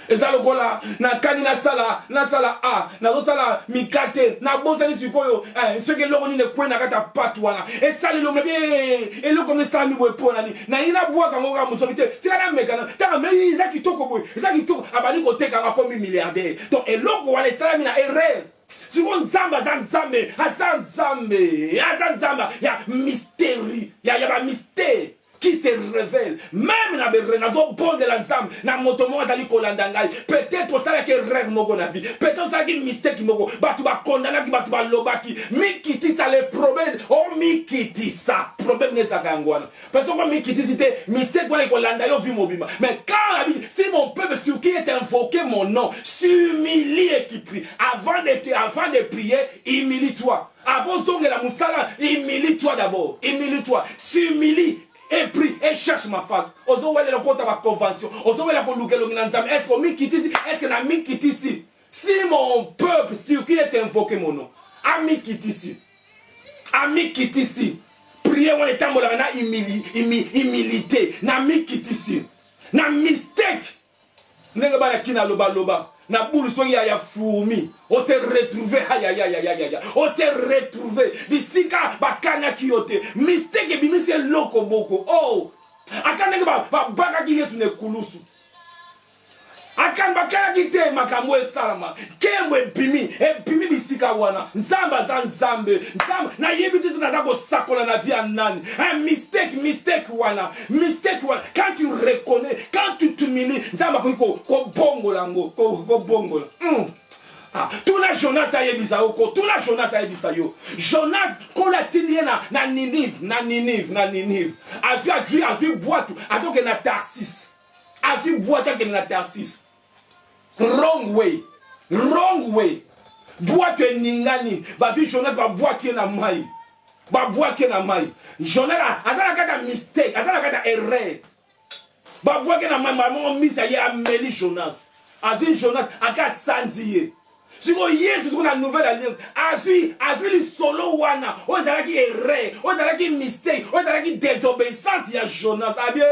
Et ça le gola na kani na sala na sala mikate na bosa ni sikoyo ce que l'on ne kwena kata patwana et ça le bien et le comme ça mi boy pona ni na ina boa ka ngoka musobite tika na mekana ta me isa kitoko boy isa kitoko abali ko teka comme milliardaire donc et loko wala sala mi na erreur. Si on zamba, il y a mystère, il y a un mystère qui se révèle. Même dans les bon de l'ensemble, dans le motomo, peut-être ça qui rêve mon vie. Peut-être ça qui mystère qui mogo. Batu ba condamné qui batu ba lobaki. Mikiti ça les problèmes. Oh mikiti ça. Problème n'est ça kangwana. Parce que mikiti c'était mystère quoi qu'on landa yo vi mobima. Mais quand si mon peuple sur qui est invoqué mon nom, s'humilie et qui prie. Avant de prier, humilie-toi. Avant de la moussala, humilie-toi d'abord. Humilie-toi. S'humilie. Et prie, et cherche ma face. Ozo wale le compte à ma convention. Ozo wale le luke le nzam. Est-ce que mi quitte ici? Est-ce que na mi quitte ici? Si mon peuple, sur qui est invoqué mon nom, ami quitte ici. Ami quitte ici. Priez on est en mode na humilité. Na mi quitte ici. Na mistake. Nega ba na kina loba. Na boule so ya fourmi. On s'est retrouvé. On s'est retrouvé. Bisika bakanya kiyote. Mistake bimi se loko boko. Oh. Akane ba baka kiyesu ne kulusu. Akan bakana kite makamwe salama. Kemwe bimi. Bimi bisika wana. Nzamba na yebiti tunataka sakola na via nani. Mistake wana. Quand tu reconnais, quand tu t'humilies, nzamba ko bongo lango. Ko bongo. Tuna Jonas ayebisa oko. Tuna Jonas ayebisa yo. Jonas kola tinie na Ninive. Azu boîte. Azu ke na Tarsis. Azu boîte ke na Tarsis. Wrong way. Boîte ningani. Bavi Jonas ba boîte na mai. Jonas atala kata mistake, atala kata erreur. Ba boîte na mai maman misa ya ameli Jonas. Azu Jonas aka sandiye. Si vous Yesu sur la nouvelle alliance, azu solo wana, ozala ki erreur, ozala ki mistake, ozala ki désobéissance ya Jonas. Abie.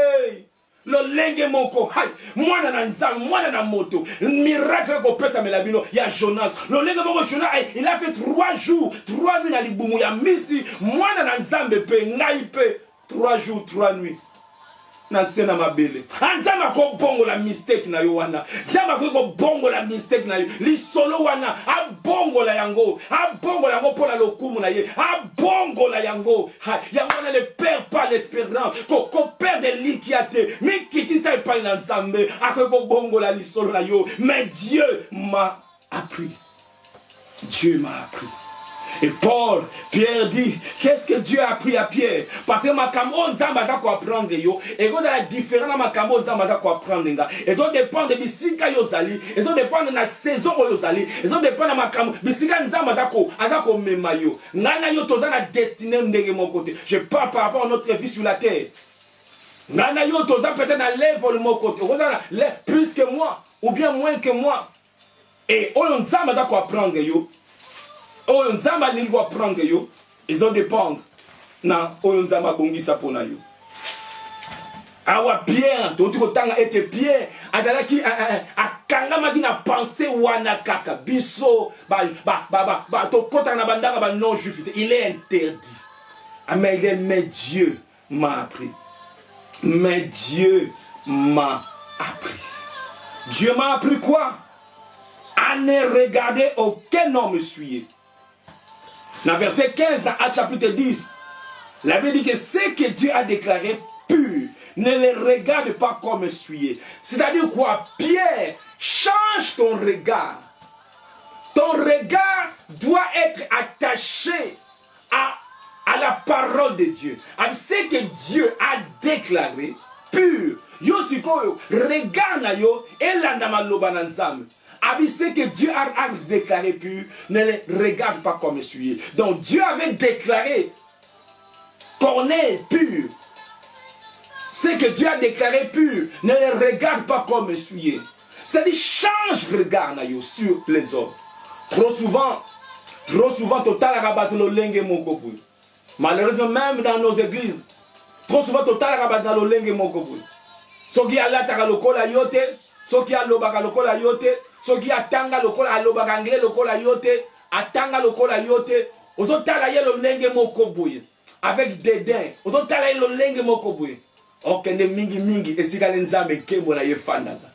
Le lenge moko hai mwana na nzambe mwana na moto miracle ko pesa melabino ya Jonas le lenge moko Jonas il a fait 3 jours 3 nuits na libumu ya misi mwana na nzambe pe ngai pe 3 jours 3 nuits na sena mabele anzama ko bongo la mistake na yo wana nzama ko bongo la mistake na yo li solo wana abongo la yango pola lokumu na ye abongo la yango yango na le perd pas l'espérance ko perd de liquiate mi kiti sa pa na nzambe akoko bongo la li solo na yo mais Dieu m'a appris Et Pierre dit, qu'est-ce que Dieu a appris à Pierre? Parce que Makambo Nzamba za ko apprendre yo, et quand la différence na Makambo Nzamba za ko apprendre nga, et donc dépend de bisika yo zali, et donc dépend de la saison yo zali, et donc dépend de Makambo bisika Nzamba za ko mema yo. Ngana yo toza na destinée ndenge mon côté. Je parle par rapport à notre vie sur la terre. Ngana yo toza peut-être na level mon côté, plus que moi ou bien moins que moi. Et oyo Nzamba za ko apprendre yo. Oyo Nzamba lingi ko apprendre yo, ils ont dépendre na oyo Nzamba bongisa pona yo. Awa Pierre, to ko tanga ete Pierre adalaki akangama ki na pensée wana kaka biso to kota na bandanga ba non juif, il est interdit. Mais Dieu m'a appris. Mais Dieu m'a appris. Dieu m'a appris quoi? À ne regarder aucun homme suyer. Dans verset 15, dans Actes chapitre 10, la Bible dit que ce que Dieu a déclaré pur, ne les regarde pas comme souillé. C'est-à-dire quoi? Pierre, change ton regard. Ton regard doit être attaché à la parole de Dieu. À ce que Dieu a déclaré pur. Yo sikoyo, regard na yo, elanda maloba na nzambe. Ce que Dieu a déclaré pur, ne les regarde pas comme essuyé. Donc Dieu avait déclaré qu'on est pur. Ce que Dieu a déclaré pur, ne les regarde pas comme essuyé. C'est-à-dire, change regard sur les hommes. Trop souvent, total rabat le lenge mokobu. Malheureusement, même dans nos églises, trop souvent, total rabat le lenge mokobu. Ce qui a la lokola yote, ce qui a l'obaka lokola yote, soki atanga lokola alobaka anglais lokola yote, atanga lokola yote, ozotala ye lo lenge moko boye avec dédain, ozotala ye lo lenge moko boye. Okende mingi esika le nzambe kembo na ye fandaka.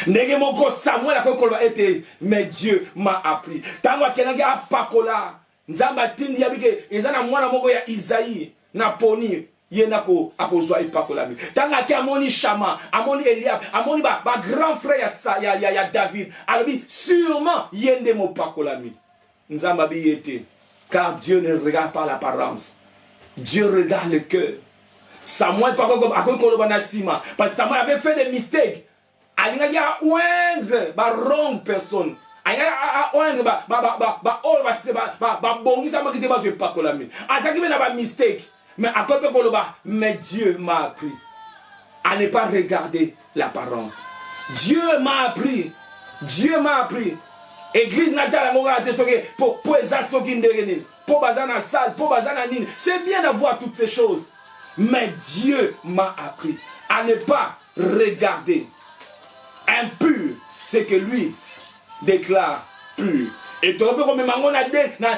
Ndenge moko Samuel akokoloba ete mais Dieu m'a appris. Tango akenaki apakola nzambe atindi yabike ezana mwana moko ya Isaïe na poni yena ko akozwa ipakolami. Tanga ki amoni Shama, amoni Eliab, amoni ba grand frère ya David. Alobi sûrement yende mo pakolami. Nzamba bi yete. Car Dieu ne regarde pas l'apparence. Dieu regarde le cœur. Samuel akokoloba na sima parce que Samuel avait fait des mistakes. Alinga ya oindre ba wrong person. Aya oindre ba bongisa makite ba zo pakolami. Azaki na ba mistake. Mais Dieu m'a appris à ne pas regarder l'apparence. Dieu m'a appris. Dieu m'a appris. Église natale pour bazana salle, pour bazana nine. C'est bien d'avoir toutes ces choses. Mais Dieu m'a appris à ne pas regarder impur ce que lui déclare pur. Et tu peux comme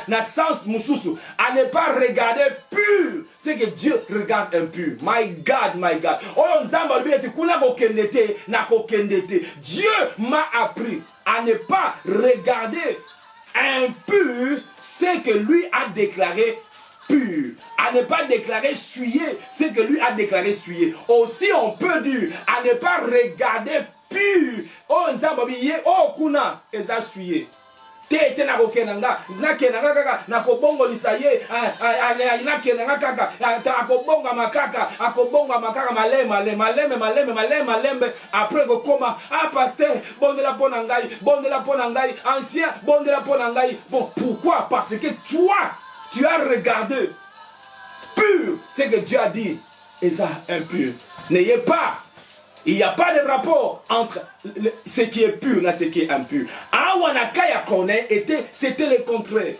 na sens mususu à ne pas regarder pur ce que Dieu regarde impur. My God, my God. Oh nzamba lui eti kuna ko kendete na ko kendete. Dieu m'a appris à ne pas regarder impur ce que lui a déclaré pur, à ne pas déclarer souillé ce que lui a déclaré souillé. Aussi on peut dire à ne pas regarder pur. Oh nzamba biye oh kuna eza souillé. Te na kokenanga na kenanga kaka na kobongo lisaye na kenanga kaka akobonga makaka maleme après kokoma pasteur bondela pona ngai ancien bondela pona ngai. Bon, pourquoi? Parce que toi tu as regardé pur ce que Dieu a dit et ça impur. N'ayez pas. Il n'y a pas de rapport entre ce qui est pur et ce qui est impur. Awanakaya connaît c'était le contraire.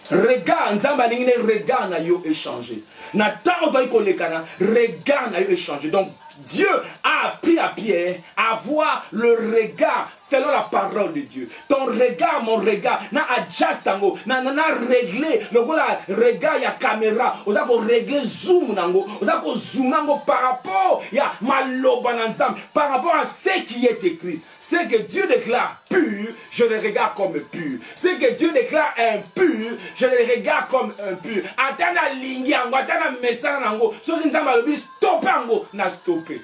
Regard, nzamba ningine regard na yo échangé. Na tango doy kolekana, regard na yo échangé. Donc Dieu a appris à Pierre à voir le regard selon la parole de Dieu. Ton regard, mon regard, na adjust tango, na réglé le regard ya caméra, on a régler zoom nango, on a zoom nango par rapport ya maloba nzambe, par rapport à ce qui est écrit. Ce que Dieu déclare pur, je le regarde comme pur. Ce que Dieu déclare impur, je le regarde comme impur. Atana lingi ango, atana message nango, ce que nzamba lobi stop ango, na stopper.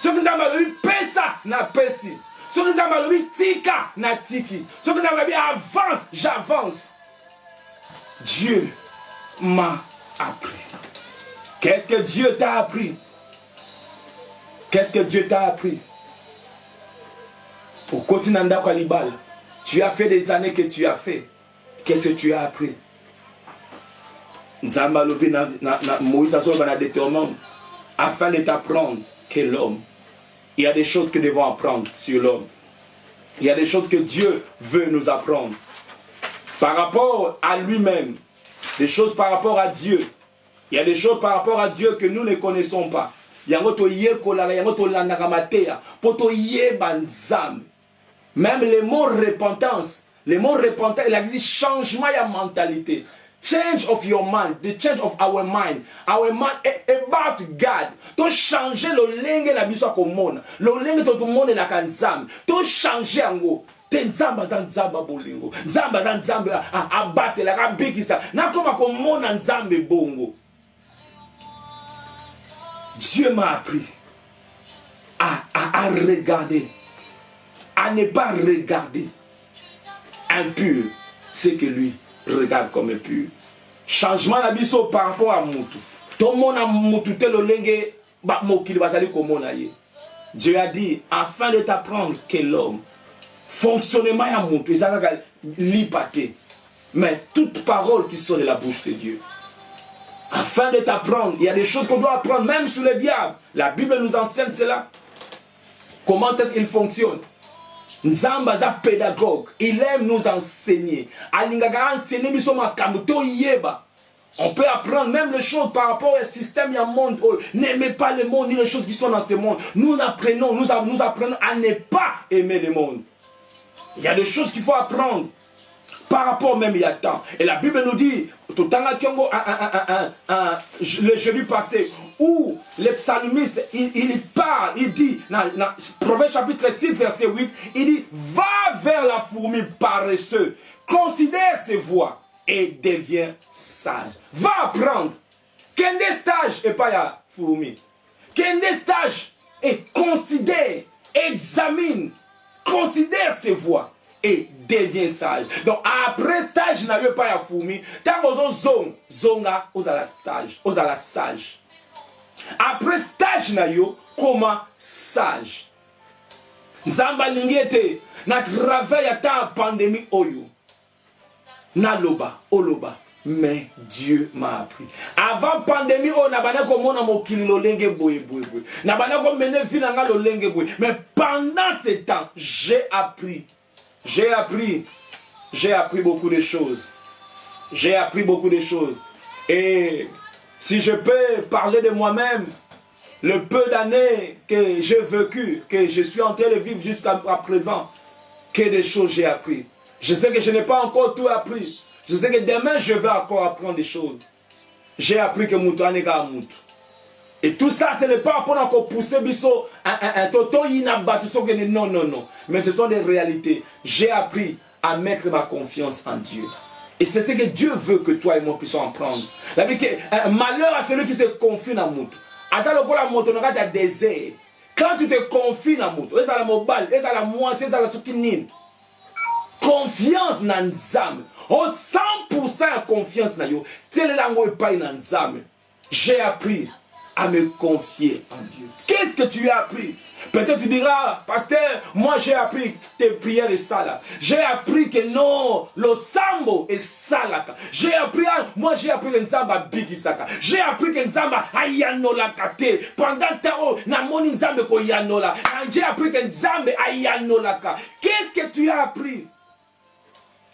Ce que nzamba lobi pesa na pesi. Ce que nzamba lobi tika na tiki. Ce que nzamba lobi avance, j'avance. Dieu m'a appris. Qu'est-ce que Dieu t'a appris? Qu'est-ce que Dieu t'a appris? Pour continuer à Kalibal, tu as fait des années que tu as fait. Qu'est-ce que tu as appris? Moïse a déterminé afin de t'apprendre que l'homme, il y a des choses que nous devons apprendre sur l'homme. Il y a des choses que Dieu veut nous apprendre. Par rapport à lui-même, des choses par rapport à Dieu. Il y a des choses par rapport à Dieu que nous ne connaissons pas. Même les mots repentance, il existe changement de mentalité. Change of your mind, the change of our mind about God. To changer le lingue na biso komona, le lingue to monde na kanzam. To changer ango. Te nzamba za nzamba bolingo. Nzamba za nzamba abate la kabikisa. Na koma komona nzambe bongo. Dieu m'a appris à regarder, à ne pas regarder impur ce que lui regarde comme impur. Changement d'abisso par rapport à Moutou. Tout le monde a Moutou tel le lingue mokili bazali komona ye. Dieu a dit afin de t'apprendre que l'homme fonctionnement ya Moutou ezaka lipate. Mais toute parole qui sort de la bouche de Dieu. Afin de t'apprendre, il y a des choses qu'on doit apprendre même sur le diable. La Bible nous enseigne cela. Comment est-ce qu'il fonctionne? Nzamba za pédagogue, il aime nous enseigner. Alingaka enseigner biso makambo to yeba. On peut apprendre même les choses par rapport au système du monde. N'aimez pas le monde ni les choses qui sont dans ce monde. Nous apprenons à ne pas aimer le monde. Il y a des choses qu'il faut apprendre par rapport même il y a temps. Et la Bible nous dit, tout le jeudi passé, où le psalmiste, il parle, il dit, dans Proverbe chapitre 6, verset 8, il dit, va vers la fourmi paresseuse, considère ses voies et deviens sage. Va apprendre. Qu'un stage et pas la fourmi. Qu'un stage et considère, examine, considère ses voies et devient sage. Donc après stage n'a pas ya fourmi, tant aux zonga aux à la stage, aux à la sage. Après stage n'a yo comment sage. Nzamba lingete na travail à ta pandémie oyo. Na loba, oloba. Mais Dieu m'a appris. Avant pandémie, on a bané comme on a mokili lo lenge boye. Na bané comme mené vinanga lo lenge boye. Mais pendant ce temps, j'ai appris beaucoup de choses. J'ai appris beaucoup de choses. Et si je peux parler de moi-même, le peu d'années que j'ai vécu, que je suis en train de vivre jusqu'à présent, que des choses j'ai appris. Je sais que je n'ai pas encore tout appris. Je sais que demain je vais encore apprendre des choses. J'ai appris que Moutou anega Moutou. Et tout ça, ce n'est pas pour encore pousser biso un toto inabatu non. Mais ce sont des réalités. J'ai appris à mettre ma confiance en Dieu. Et c'est ce que Dieu veut que toi et moi puissions apprendre. Malheur à celui qui se confie dans Moutou. Attends le la moto n'a pas désert. Quand tu te confies dans Moutou, est-ce à la mobile, est-ce à la moitié, est-ce à la soukinine. Confiance dans Nzam. 100% confiance dans yo. Tel langue pas dans Nzam. J'ai appris à me confier en Dieu. Qu'est-ce que tu as appris? Peut-être tu diras, pasteur, moi j'ai appris tes prières et ça. J'ai appris que non, le sambo est salaka. J'ai appris, moi j'ai appris que Nzamba bigisaka. J'ai appris que Nzamba ayanola kate. Pendant tao, na moni Nzambe ko yanola. J'ai appris que Nzambe ayanola ka. Qu'est-ce que tu as appris?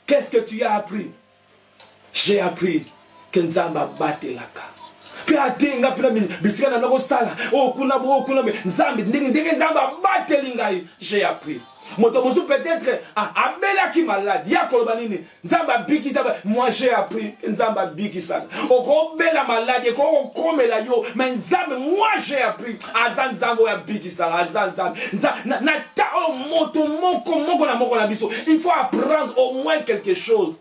Qu'est-ce que tu as appris? J'ai appris que Nzamba bate la ka. J'ai appris. Peut-être moi j'ai appris moi j'ai appris il faut apprendre au moins quelque chose.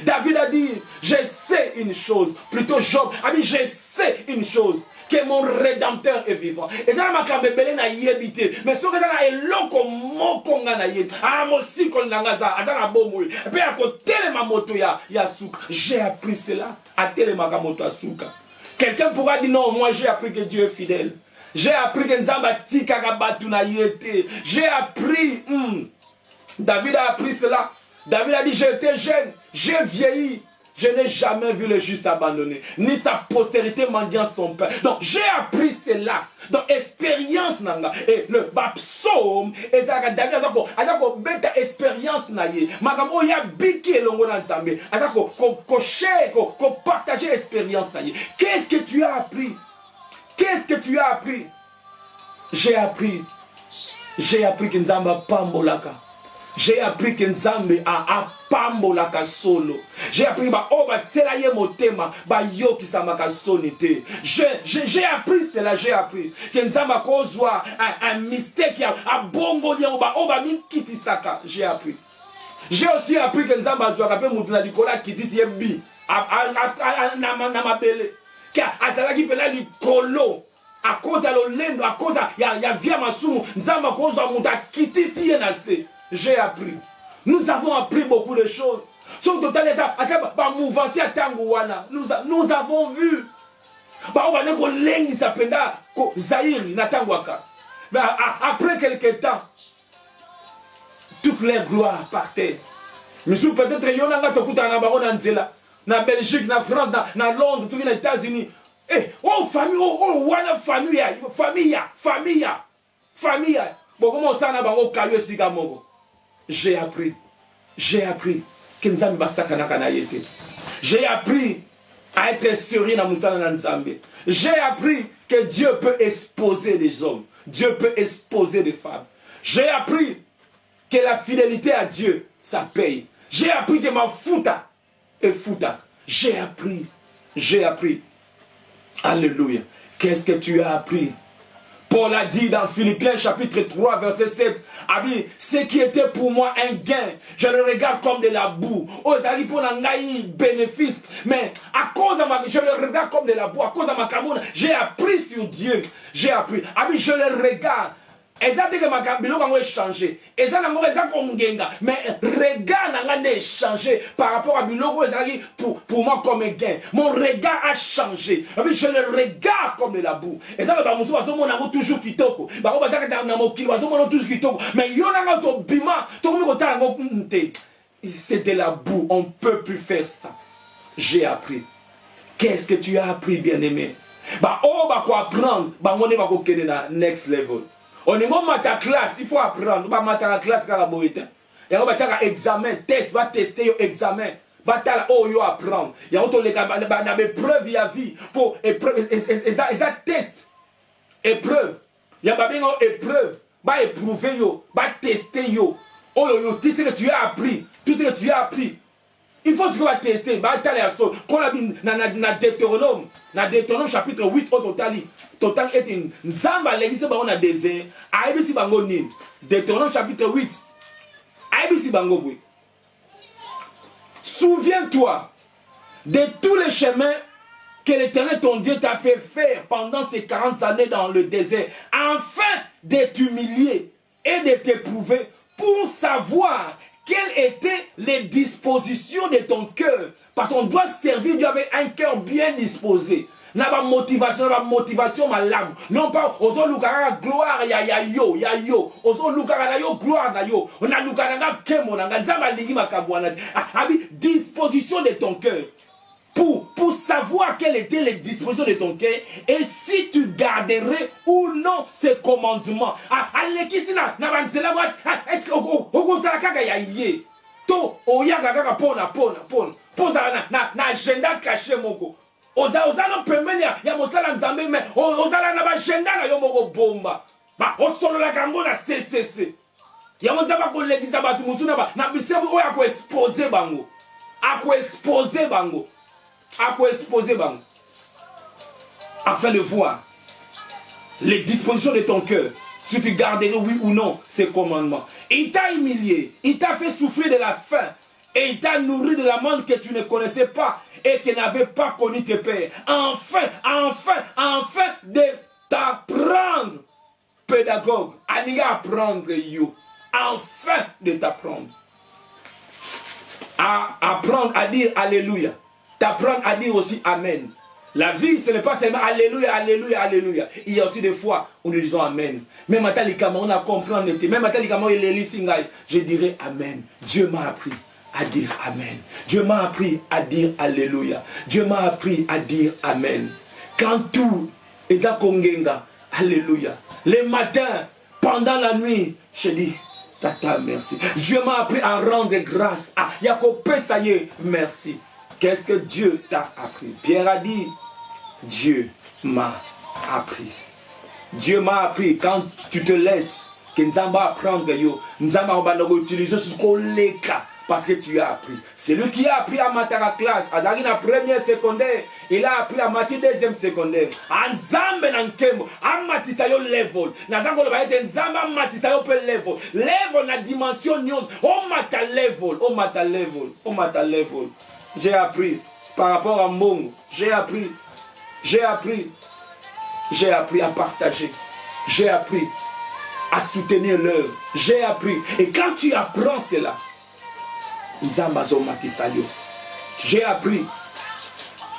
David a dit, je sais une chose. Plutôt Job a dit, je sais une chose. que mon rédempteur est vivant. Et ça m'a kambebele na yebité. Mais ce que ça na eloko mokonga na yé. Ah mo si kon nangaza azana bomo. Et puis à côté ma moto ya souka. J'ai appris cela à telema ka moto souka. Quelqu'un pourra dire non, moi j'ai appris que Dieu est fidèle. J'ai appris que Nzamba tika ka batu na yété. J'ai appris David a appris cela. David a dit j'étais jeune, j'ai vieilli. Je n'ai jamais vu le juste abandonné, ni sa postérité mendiant son père. Donc j'ai appris cela. Donc expérience nanga. Et le psaume, et David a beta expérience naye. Makam oya biki longo na nzambe. Adako ko partager expérience naye. Qu'est-ce que tu as appris? Qu'est-ce que tu as appris? J'ai appris que Nzamba pambolaka. J'ai appris que Nzambe a pambolaka solo. J'ai appris que motema ba yo ki samaka sonité. J'ai appris cela, j'ai appris que Nzamba kozwa un mystère qui a bongo lia oba mi kitisaka. J'ai appris. J'ai aussi appris que Nzamba zwa kape mutuna likola kitisi yebi na mabele. Ka azalaki pela likolo. À cause de l'olendo, à cause ya via masumu, Nzamba kozwa muta kitisi yenase. J'ai appris. Nous avons appris beaucoup de choses. Sur total état, nous avons vu. Mais après quelques temps, toutes les gloires partaient. Mais peut-être il y a na Belgique, na France, na Londres, tous les États-Unis. Eh, oh famille, famille. Bon, comment ça n'a pas eu de j'ai appris que Nzambe basakana kana yete. J'ai appris à être sérieux dans Moussala Nzambe. J'ai appris que Dieu peut exposer des hommes. Dieu peut exposer des femmes. J'ai appris que la fidélité à Dieu, ça paye. J'ai appris que ma fouta est fouta. J'ai appris. Alléluia. Qu'est-ce que tu as appris? Paul a dit dans Philippiens chapitre 3 verset 7, Abi, ce qui était pour moi un gain, je le regarde comme de la boue. Oh, c'est pour un bénéfice, mais à cause de je le regarde comme de la boue, à cause de ma camoune, j'ai appris sur Dieu. J'ai appris. Abi, je le regarde. Exactement que ma cambillo va changer. Exactement mais regard n'a changé par rapport à Bilogo pour moi comme un gain. Mon regard a changé. Je le regarde comme de la boue. Et ça va me toujours kitoko. Toujours kitoko. Mais yonanga to bima c'est de la boue. On ne peut plus faire ça. J'ai appris. Qu'est-ce que tu as appris, bien-aimé? Quoi apprendre? On est va next level. On est dans ta classe, il faut apprendre. On va mettre la classe car et on va faire un examen, test, va tester un examen. Va t'aller oh yo apprendre. Il y a autre les gars na épreuve ya vie pour épreuve ça test. Épreuve. Il y a pas bien épreuve, va éprouver yo, va tester yo. Oh yo tout ce que tu as appris, tout ce que tu as appris. Il faut ce qu'on va tester. Quand on a dit dans Deutéronome chapitre 8 au total est une Nzamba l'église on a désert. Aïbisi bango nin. Deutéronome chapitre 8. Aïbisi bango oui. Souviens-toi de tous les chemins que l'Éternel ton Dieu t'a fait faire pendant ces 40 années dans le désert, afin de t'humilier et de t'éprouver pour savoir quelles étaient les dispositions de ton cœur. Parce qu'on doit servir Dieu avec un cœur bien disposé. N'a pas motivation ma l'âme. Non pas aux lukara gloire ya yo. Aux lukara yo gloire na yo. On a lukara nga kemo na nzamba lingi makabwana. Abi disposition de ton cœur. Pour savoir quelles étaient les dispositions de ton cœur et si tu garderais ou non ces commandements. Alekisina na banzela wat est-ce que okozala kaka ya ye to oyaka kaka pona poza na agenda caché moko ozala pembeni ya mosala nzambe mais ozala na agenda na yo moko bomba ba osolola kango na CCC ya nzamba ko legisa batu musuna ba na bisebu oya ko exposer bango afin de voir les dispositions de ton cœur, si tu garderais oui ou non ces commandements. Il t'a humilié, il t'a fait souffrir de la faim et il t'a nourri de la manne que tu ne connaissais pas et qui n'avait pas connu tes pères, enfin de t'apprendre, pédagogue, à apprendre you, enfin de t'apprendre. À apprendre à dire Alléluia, t'apprendre à dire aussi Amen. La vie, ce n'est pas seulement Alléluia, Alléluia, Alléluia. Il y a aussi des fois où nous disons Amen. Même à on a compris en été. Même à je dirais Amen. Dieu m'a appris à dire Amen. Dieu m'a appris à dire Alléluia. Dieu m'a appris à dire Amen. Quand tout est à Kongenga, Alléluia. Les matins, pendant la nuit, je dis Tata, merci. Dieu m'a appris à rendre grâce. Ah, Yacob, ça y est, merci. Qu'est-ce que Dieu t'a appris? Pierre a dit, Dieu m'a appris. Dieu m'a appris quand tu te laisses, que nous allons apprendre, nous allons utiliser ce qu'on leka parce que tu as appris. C'est lui qui a appris à Matara classe, à la première secondaire, il a appris à Mati deuxième secondaire. Anzambe nankemo, amatisayo level. Nazango ba ete nzamba amatisayo pe level. Level na dimension nyos, on mata level, on mata level, on mata level. J'ai appris par rapport à Mbongo, j'ai appris à partager, j'ai appris à soutenir l'œuvre, j'ai appris. Et quand tu apprends cela, j'ai appris,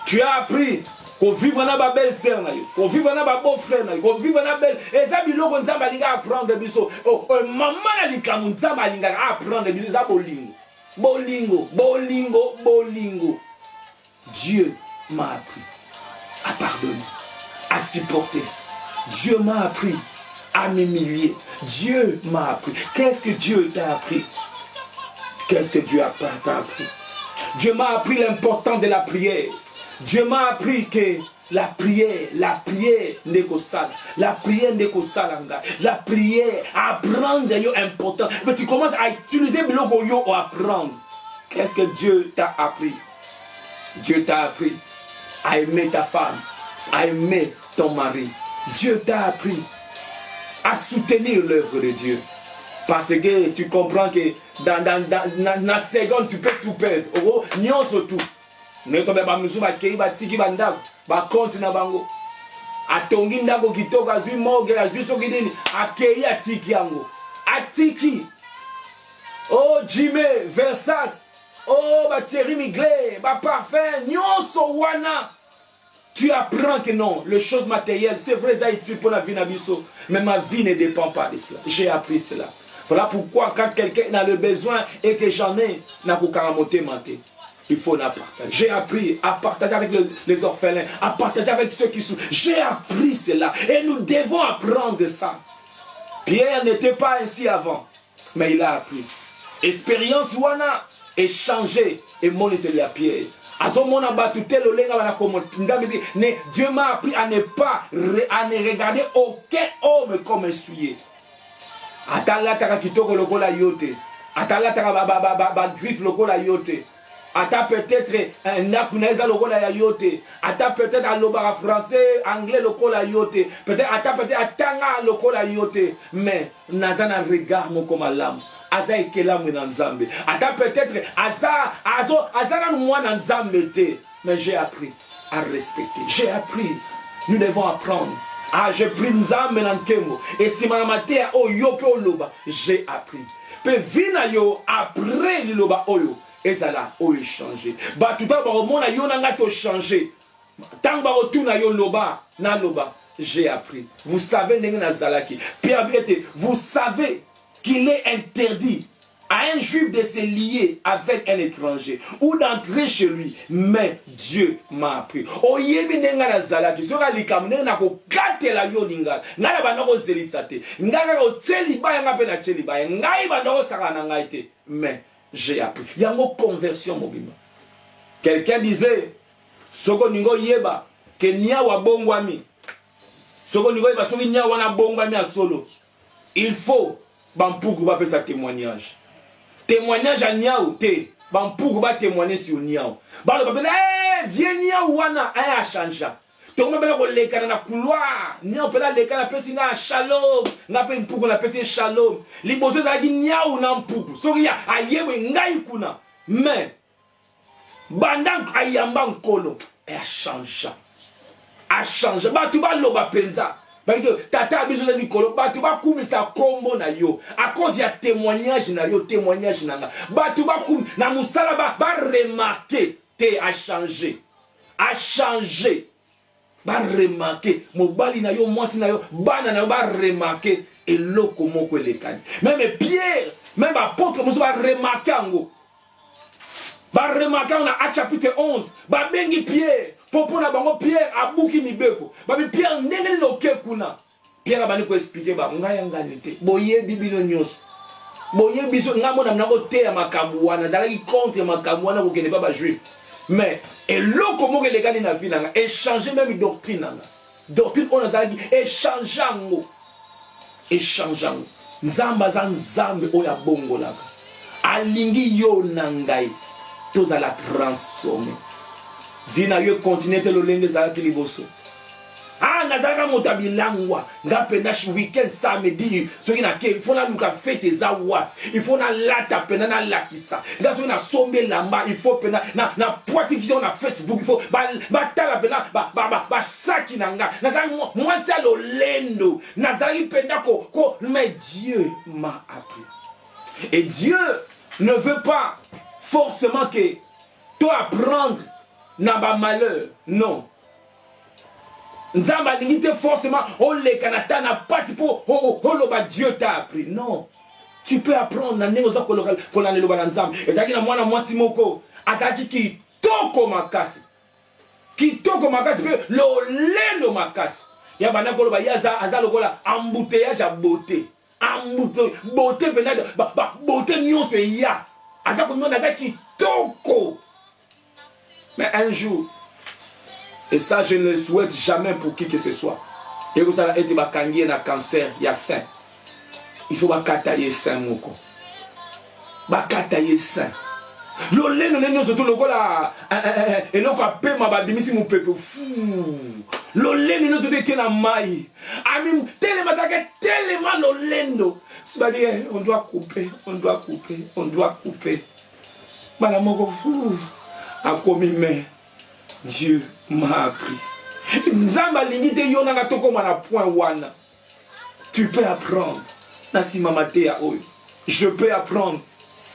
tu as appris qu'on vive dans ma belle sœur, qu'on vive dans ma beau frère, qu'on vive dans ma belle. Et ça, il faut apprendre biso. Maman a apprendre biso. Bolingo, bolingo, bolingo. Dieu m'a appris à pardonner, à supporter. Dieu m'a appris à m'humilier. Dieu m'a appris. Qu'est-ce que Dieu t'a appris? Qu'est-ce que Dieu t'a appris? Dieu m'a appris l'importance de la prière. Dieu m'a appris que la prière n'est qu'au sale. La prière n'est qu'au salanga. La prière, apprendre est important. Mais tu commences à utiliser le yo ou apprendre. Qu'est-ce que Dieu t'a appris? Dieu t'a appris à aimer ta femme, à aimer ton mari. Dieu t'a appris à soutenir l'œuvre de Dieu. Parce que tu comprends que dans la seconde, tu peux tout perdre. Oh, nyon surtout. Ne tombe pas musu ba kei ba tiki ba ndako ba konti na bango. Atongi ndako kitoko azui moge azui soki nini akei atiki yango. Atiki. Oh Jimé, Versace. Oh ba Thierry Mugler, ba parfum, nyon so wana. Tu apprends que non, les choses matérielles, c'est vrai, ça est utile pour la vie nabiso, mais ma vie ne dépend pas de cela. J'ai appris cela. Voilà pourquoi quand quelqu'un a le besoin et que j'en ai, il faut la partager. J'ai appris à partager avec les orphelins, à partager avec ceux qui souffrent. J'ai appris cela et nous devons apprendre ça. Pierre n'était pas ainsi avant, mais il a appris. Expérience wana est changée et mon c'est à Pierre. Dieu m'a appris à ne regarder aucun homme comme essuyé. Atala taka kitoko lokola yote. Atala taka ba griffe lokola yote. Ata peut-être nakunaiza lokola ya yote. Ata peut-être alobara français, anglais lokola yote. Peut-être ata peut-être atanga lokola yote. Mais nazana regard moko malamu. Aza ekelamu na nzambe. Ata peut-être azana mwa na nzambe te. Mais j'ai appris à respecter. J'ai appris. Nous devons apprendre. Ah, j'ai pris nzambe na nkembo. Et si manamate o yo pe oloba, j'ai appris. Pe vina yo après liloba oyo. Ezala oyo changer. Ba tout ba mona yo na ngato changer. Tant ba otuna yo loba na loba, j'ai appris. Vous savez ndenge na zalaki. Pierre Biete, vous savez qu'il est interdit à un juif de se lier avec un étranger ou d'entrer chez lui, mais Dieu m'a appris. Oyebi nenga na zalaki soka likamne na ko katela yo ninga ngala banoko zelisate ngaka ko tsheli ba nga pe na tsheli ba ngai banoko saka na ngai te, mais j'ai appris. Yango conversion mobima. Quelqu'un disait soko ningo yeba ke nia wa bongwami soko ningo yeba soki nia wana bongwami a solo, il faut bampuku ba pesa témoignage. Témoignage à Niao, te. Bampuku ba témoigner sur Niao. Ba le babena, viens Niao wana, a changé. Tout le monde le kana na couloir. Niao pela le kana pesi na shalom. Na pe mpuku na pesi shalom. Libozo za gi Niao na mpuku. So ya ayewe ngai kuna. Mais Bandang ayamba nkolo. Et a changé. A changé. Ba tu ba loba penza. Parce que tata a besoin de Nicolo. Ba tu ba kumisa kombo na yo. À cause ya témoignage na yo, témoignage na nga. Ba tu ba kum na musala ba remarquer. Te a changé. A changé. Ba remarquer. Mobali na yo, mwasi na yo. Bana na yo ba remarquer. Et loko moko elekani. Même Pierre, même apôtre, nous va remarquer ango. Ba remarquer on a chapitre 11. Ba bengi Pierre. Popo na bango Pierre abuki mibeko. Ba Pierre ndenge no kuna. Pierre abani ko expliquer ba ngaya ngani te. Boye bibino nyos. Boye biso ngamo na mnako te ya makambu wana. Dalaki contre makambu wana ko kene ba juif. Mais et loko moko elekani na vie nanga échanger même doctrine nanga. Doctrine on a zalaki échanger ango. Échangeant nzamba za nzambe oya bongolaka alingi yo nangai toza la transformer vina yo continuer te lolenge za kiliboso nazaka motabilangwa ngapenda weekend samedi soki na ke faut na luka fete za wa il faut na lata pena na lakisa nga soki na sombe lamba il faut pena na poitikisi na Facebook il faut ba tala pena ba saki nanga na moi ça lolendo nazaki penda ko mais Dieu m'a appris et Dieu ne veut pas forcément que toi apprendre na ba malheur non. Nzamba lingite forcément le Canada n'a pas pour Dieu t'a appris. Non. Tu peux apprendre na negoza ko la leloba na nzamba. Ezaki na mwana mwasi moko ataki ki toko makasi. Ki toko makasi pe lo lendo makasi. Ya bana ko loba yaza azalo kola embouteillage à beauté. Embouteillage beauté penade beauté nyonso ya. Azako mona ki toko. Mais un jour et ça, je ne le souhaite jamais pour qui que ce soit. Et vous allez être bakangi na cancer, il y a saint. Il faut bakatailler saint moko. Bakatailler saint. Lolé no surtout le gola et non quoi paie ma babimisi mon pepe fou. Lolé no surtout que na mai. Ami tellement lolendo. C'est pas dire on doit couper. Bana moko fou. A komi mais Dieu m'a appris. Nzamba lingite yona nga toko mana point wana. Tu peux apprendre. Nasi mamate ya oyo. Je peux apprendre.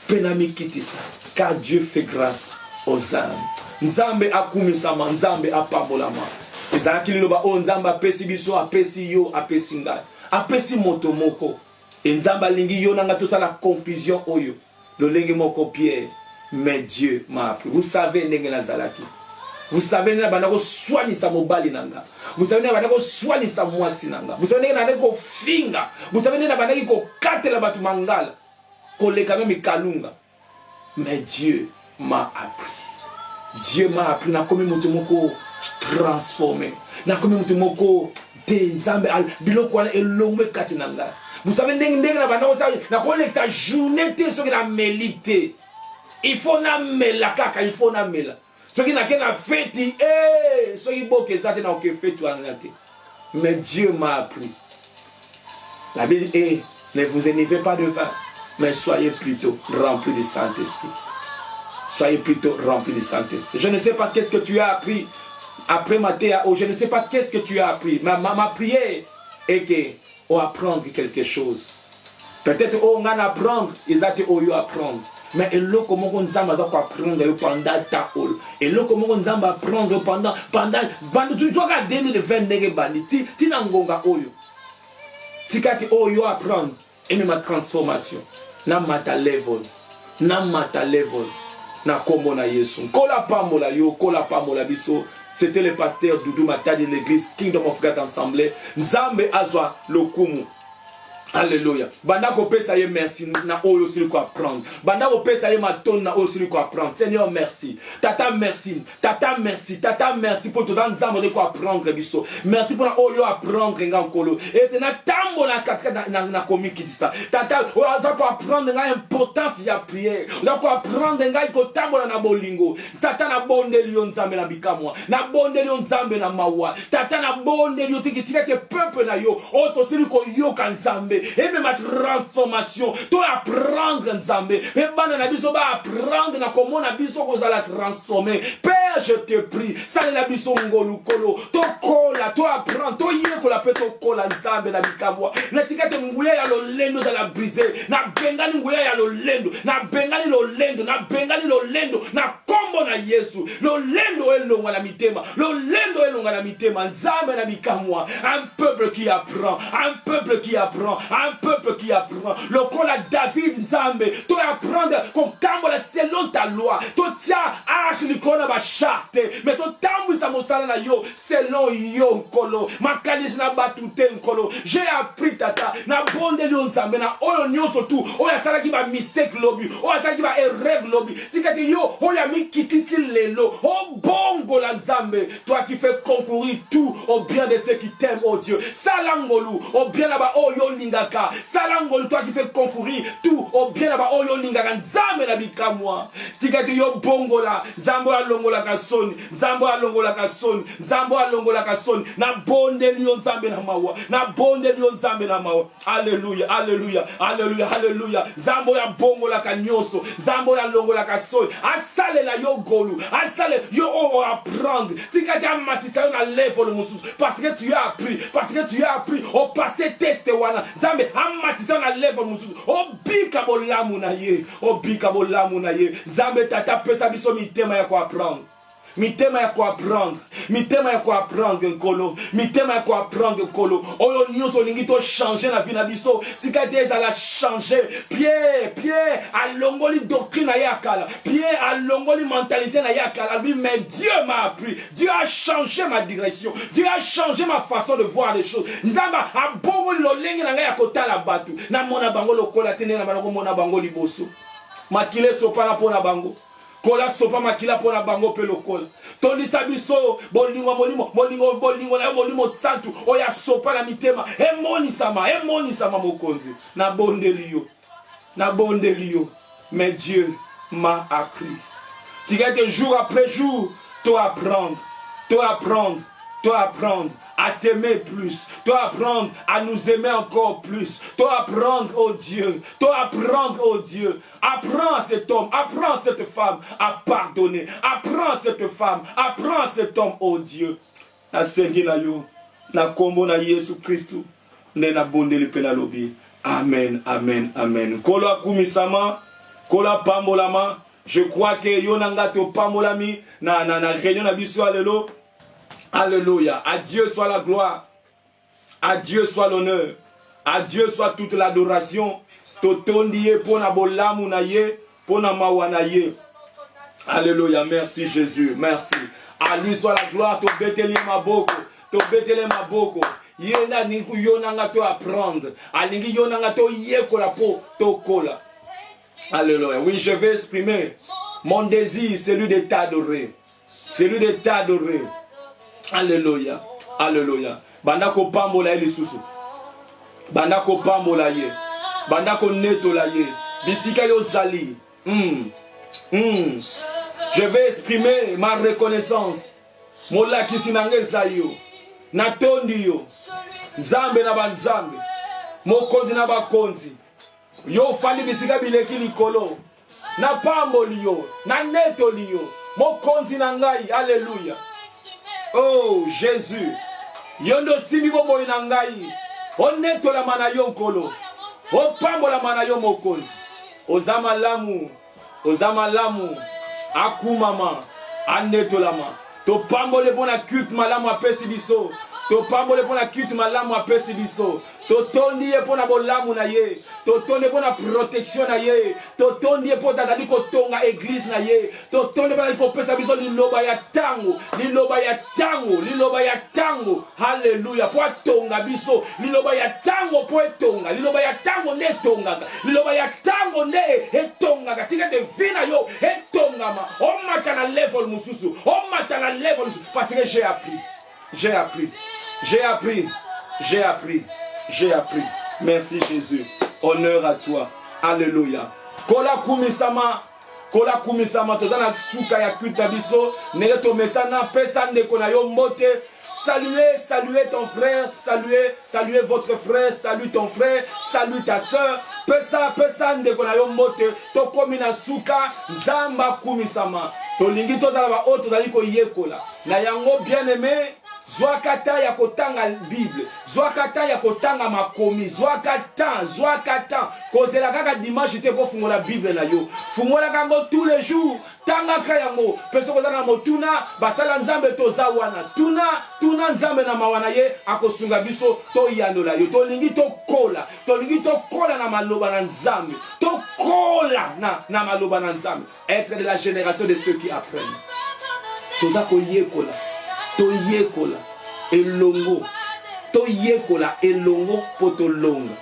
Penami kitisa. Car Dieu fait grâce aux âmes. Nzambe akumisama, nzambe apambolama. Ezalaki liloba o nzamba apesi biso, apesi yo, apesi ngai. Apesi moto moko. Et nzamba lingi yona nga tosa la conclusion oyo. Le lingi moko Pierre. Mais Dieu m'a appris. Vous savez nenge nazalaki. Vous savez na banako swani sa mobali nanga. Vous savez na banako swani sa mwasi nanga. Vous savez na banako finga. Vous savez na banaki ko katela batu mangala. Ko leka même kalunga. Mais Dieu m'a appris. Dieu m'a appris na komi mutu moko transformé. Na komi mutu moko de nzambe al biloko wana elongwe kati nanga. Vous savez ndenge na banako sa na ko leksa journée te so na melite. Il faut na mela kaka, il faut na mela. Ce qui n'a qu'à fait, ce qui n'a aucun fait, mais Dieu m'a appris. La Bible est, ne vous énivez pas de vin, mais soyez plutôt remplis du Saint-Esprit. Soyez plutôt remplis du Saint-Esprit. Je ne sais pas qu'est-ce que tu as appris après ma théa, je ne sais pas qu'est-ce que tu as appris. Ma prière est que on apprendre quelque chose. Peut-être on va apprendre, ils ont apprendre. Mais et là comment on nzamba za apprendre pendant ta hall et là comment on nzamba apprendre pendant tu vois qu'à 2020 nege bandi ti na ngonga oyo tikati oyo apprendre et même ma transformation na mata level na kombo na Yesu kola pambola biso. C'était le pasteur Doudou Mata de l'église Kingdom of God Ensemble nzambe azwa lokumu. Alléluia. Banda ko pesa ye merci na oyo sili ko apprendre. Banda ko pesa ye maton na oyo sili ko apprendre. Seigneur merci. Tata merci pour tout dans nzambe ko apprendre biso. Merci pour na oyo apprendre ngakolo. Et tena tambo na katika na komiki ça. Tata on va ko apprendre nga importance ya prière. On va ko apprendre nga ko tambo na bolingo. Tata na bonde lion nzambe na bikamwa. Na bonde lion nzambe na mawa. Tata na bonde lion tikitika ke peuple na yo. Oto sili ko yo kan nzambe. et même ma transformation to apprendre nzambe pe bana na biso ba apprendre na komona biso ko za la transformer. Père, je te prie sala la biso ngolu kolo to kola to apprendre to yekola pe to kola nzambe na bikabwa na tikate nguya ya lolendo za la briser na bengani nguya ya lolendo na bengani lolendo na bengani lolendo na kombo na Yesu lolendo elonga na mitema lolendo elonga na mitema nzambe na bikamwa un peuple qui apprend un peuple qui apprend un peuple qui apprend lokola David nzambe to apprendre comme tambola selon ta loi to tia arche likona ba charte mais to tambwisa mosala na yo selon yo nkolo makanisi na batute nkolo j'ai appris tata na bonde lio nzambe na oyo nyonso tu oyo asalaki ba mistake lobi oyo asalaki ba erreur lobi tikati yo oyo amikitisi lelo o bongo la nzambe toi qui fais concourir tout au bien de ceux qui t'aiment oh Dieu salangolu au bien là-bas oyo lingaka salangolu toi qui fais concourir tout au bien là-bas oyo lingaka nzambe na bikamwa tikati yo bongo la nzambo alongola kasoni nzambo alongola kasoni nzambo alongola kasoni na bonde lio nzambe na mawa na bonde lio nzambe na mawa alléluia alléluia alléluia alléluia nzambo ya bongo la kanyoso nzambo ya longola kasoni asale la yo golu asale yo o apprendre tikati amatisa yo na level mususu parce que tu as appris au passé test wana nzambe amatisa na level mususu obika bolamu na ye nzambe tata pesa biso mitema ya ko apprendre mitema ya ko apprendre nkolo mitema ya ko apprendre nkolo oyo nyonso lingi to changer na vie na biso tikati ezala changer Pierre alongoli doctrine na yakala Pierre alongoli mentalité na yakala lui mais Dieu m'a appris Dieu a changé ma direction Dieu a changé ma façon de voir les choses nzamba abongoli lolenge na ngai ya kotala batu na mona bango lokola tene na bango mona bango liboso makile sopana pona bango kola sopa makila pona bango pe lokola tondisa biso bolingo na molimo santu oya sopa na mitema emonisama mokonzi na bondeli yo mais Dieu m'a appris tigate jour après jour to apprendre à t'aimer plus, toi apprendre à nous aimer encore plus, toi apprendre oh Dieu, apprends cet homme, apprends cette femme à pardonner, apprends cette femme, apprends cet homme oh Dieu. Na sengi na yo, na kombo na Yesu Kristu, ne na bondeli pena lobi. Amen, amen, amen. Kola kumisama, kola pambolama, je crois que yo nanga to pambolami na réunion na biso alelo. Alléluia. À Dieu soit la gloire. À Dieu soit l'honneur. À Dieu soit toute l'adoration. Totondie pona bolamu na ye, pona mawana ye. Alléluia. Merci Jésus. Merci. À lui soit la gloire. To beteli maboko. Yena niku yonanga to apprendre. Alingi yonanga to yekola po to kola. Alléluia. Oui, je vais exprimer mon désir, celui de t'adorer. Alléluia. Alléluia. Bandako pambola lisusu. Bandako pambola ye. Bandako netola ye. Bisika yo zali. Je vais exprimer ma reconnaissance. Mola kisinange zayo. Natondi yo. Nzambe na banzambe. Mokonzi na bakonzi. Yo fali bisika bileki likolo. Na pamboli yo. Na netoli yo. Mokonzi na ngai. Alléluia. Oh Jésus, yondo simi bobo inangai, oneto la mana yo nkolo, opambo la mana yo mokonzi, ozama lamu, akumama, aneto lama, to pambo le bona culte malamu apesi biso, to pambo le bona culte malamu apesi biso, to tondi e pona bolamu na ye, to tondi pona protection na ye, to tondi e pona tali ko tonga église na ye, to tondi pona ko pesa biso liloba ya tango, haleluya, po tonga biso, liloba ya tango po etonga, liloba ya tango ne tonga, liloba ya tango ne etonga, katika de vina yo etonga ma, o matana level mususu, parce que j'ai appris. Merci Jésus. Honneur à toi. Alléluia. Kola kumisama tozana suka ya kuta biso nele to mesana pesa ndeko na yo mbote saluez ton frère, saluez votre frère, salue ton frère, salue ta soeur. Pesa ndeko na yo mbote, to komi na suka, nzamba kumisama. To lingi to zala ba oto zali ko yekola. Na yango bien aimé, zwakata ya kotanga Bible, zwakata ya kotanga makomi, zwakata kozela kaka dimanche te ko fungola Bible na yo. Fungola kango tous les jours, tanga kayango, peso kozana motuna, basala nzambe to zawana. Tuna nzambe na mawana ye akosunga biso to yanola yo. To lingi to kola na maloba na nzambe. To kola na maloba na nzambe. Être de la génération de ceux qui apprennent. Toza ko yekola. Toyekola elongo poto longa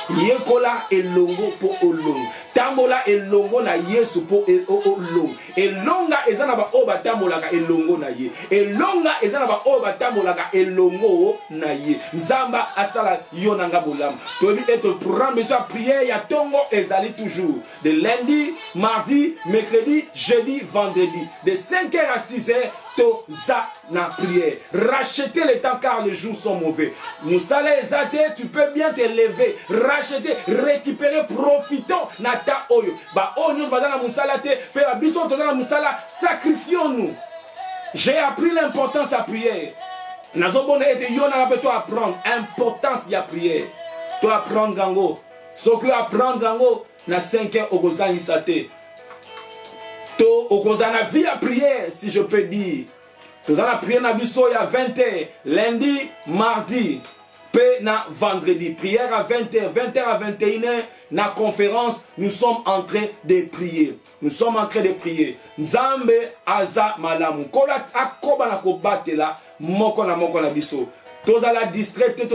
yekola elongo po olonga tambola elongo na Yesu po olonga elonga ezana ba oba tambolaka elongo na ye elonga ezana ba oba tambolaka elongo na ye nzamba asala yonanga bolam tobi eto programme besoin prière ya tongo ezali toujours de lundi mardi mercredi jeudi vendredi de 5h à 6h Toza na prière. Racheter les temps car les jours sont mauvais. Moussala ezate, tu peux bien te lever. Racheter, récupérer, profitons. Nata oyo. Ba onyo bazana moussala te. Pe la bison tozana moussala. Sacrifions-nous. J'ai appris l'importance de la prière. Nazobone ete yona va toi apprendre. Importance de la prière. Toi apprendre gango. Ce que apprendre gango. Na 5h au gozani sate. Au kozana vie à prière, si je peux dire. Kozana prière na biso ya 20h, lundi, mardi, pe na vendredi. Prière à 20h, 20h à 21h, na conférence, nous sommes en train de prier. Nous sommes en train de prier. Nzambe aza malamu. Kola akoba na kobatela, moko na biso. Tozala distraite,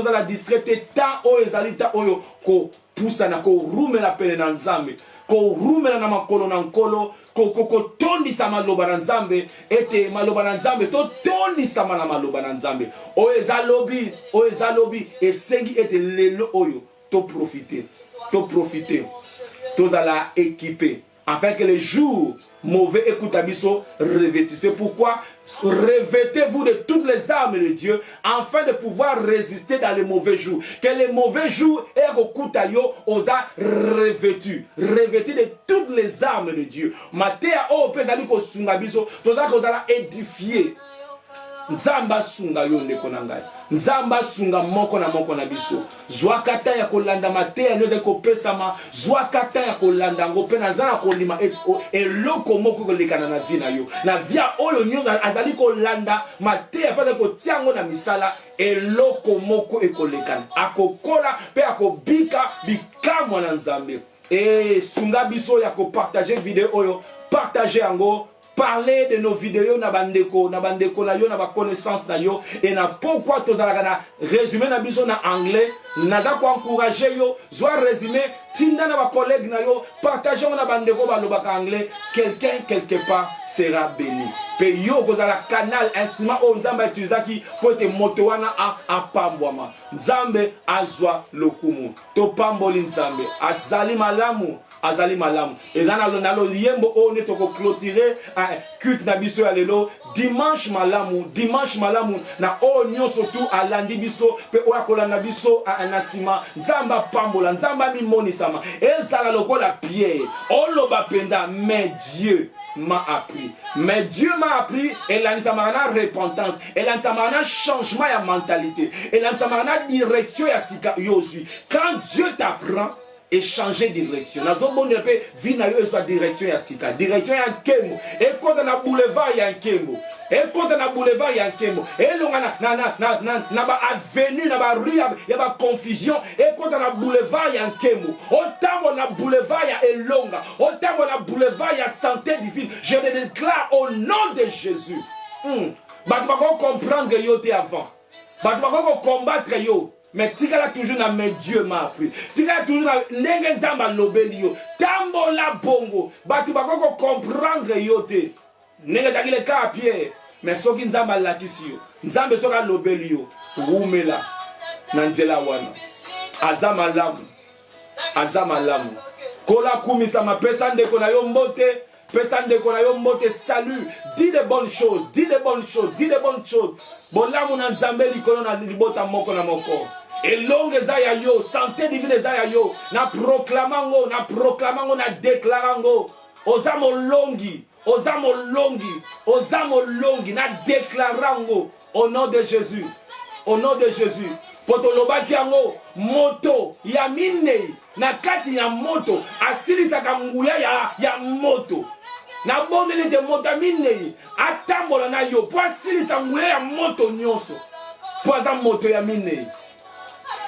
ta o ezali ta oyo ko pusa na ko rume la pele na nzambe. Ko rumela na makolo na nkolo ko tondi sa maloba na nzambe ete maloba na nzambe to tondi sa na maloba na nzambe o ezalobi esengi ete lelo oyo to profiter tozala équipé afin que les jours mauvais écoute abiso revêtissez. Pourquoi revêtez-vous de toutes les armes de Dieu afin de pouvoir résister dans les mauvais jours. Que les mauvais jours yo osa revêtu de toutes les armes de Dieu. Matéa o pezali ko sunga biso toza kozala édifier. Nzamba sunga yo ndeko na ngai. Nzamba sunga moko na biso. Zwakata ya kolanda matea nyoze ko pesama. Zwakata ya kolanda ngo pe na zana ko lima eloko moko ko lekana na vie na yo. Na via oyo nyoza azali ko landa matea pa ko tiango na misala eloko moko ekolekana. Akokola pe akobika bikamwa na nzambe. Sunga biso ya ko partager vidéo oyo, partager ango. Parler de nos vidéos na bandeko na yo na ba connaissance na yo et na pourquoi tozalaka na résumé na biso na anglais naza ko encourager yo zwa résumé tinda na ba collègue na yo partager na bandeko ba lobaka anglais quelqu'un quelque part sera béni pe yo kozala canal instrument o nzambe utiliser pour te moto wana a pambwama nzambe azwa lokumu to pamboli nzambe azali malamu ezana lonalo liembo o ne toko clôturer culte na biso ya lelo dimanche malamu na o nyonso tout alandi biso pe o akola na biso na sima nzamba pambola nzamba mi monisama ezala lokola pierre o loba penda mais Dieu m'a appris et la nisamana repentance et la nisamana changement ya mentalité et la nisamana direction ya sika yosu quand Dieu t'apprend et changer de direction. Nazo bonne pe vie na yo soit direction ya sika. Direction ya nkemo. Et quand na boulevard ya nkemo. Et quand na boulevard ya nkemo. Et longa na ba avenue na ba rue ya ba confusion. Et quand na boulevard ya nkemo. Autant na boulevard ya elonga. Autant na boulevard ya santé divine. Je le déclare au nom de Jésus. Ba tu vas comprendre yo te avant. Ba tu vas combattre yo. Mais tikala toujours na mais Dieu m'a appris. Tikala toujours na ndenge nzamba lobeli yo. Tambola bongo. Batu bakoko comprendre yo te. Ndenge takile ka Pierre. Mais soki nzamba latisi yo. Nzambe soka lobeli yo. Rumela. Na nzela wana. Azama lamu. Kola kumisa mapesa ndeko na yo mbote. Pesande konayo mote salut. Dis de bonnes choses. Dis de bonnes choses. Dis de bonnes choses. Bon là mon nzambe likolo na libota moko na moko. Et longue ezaya yo. Santé divine ezaya yo. Na proclamango. Na proclamango. Na déclarango. Ozamo longi. Ozamo longi. Ozamo longi. Na déclarango. Au nom de Jésus. Au nom de Jésus. Potolobaki yango moto ya mine na kati ya moto asilisaka nguya ya moto na bondeli de moto mine atambola na yo po asilisa nguya ya moto nyonso po aza moto ya mine.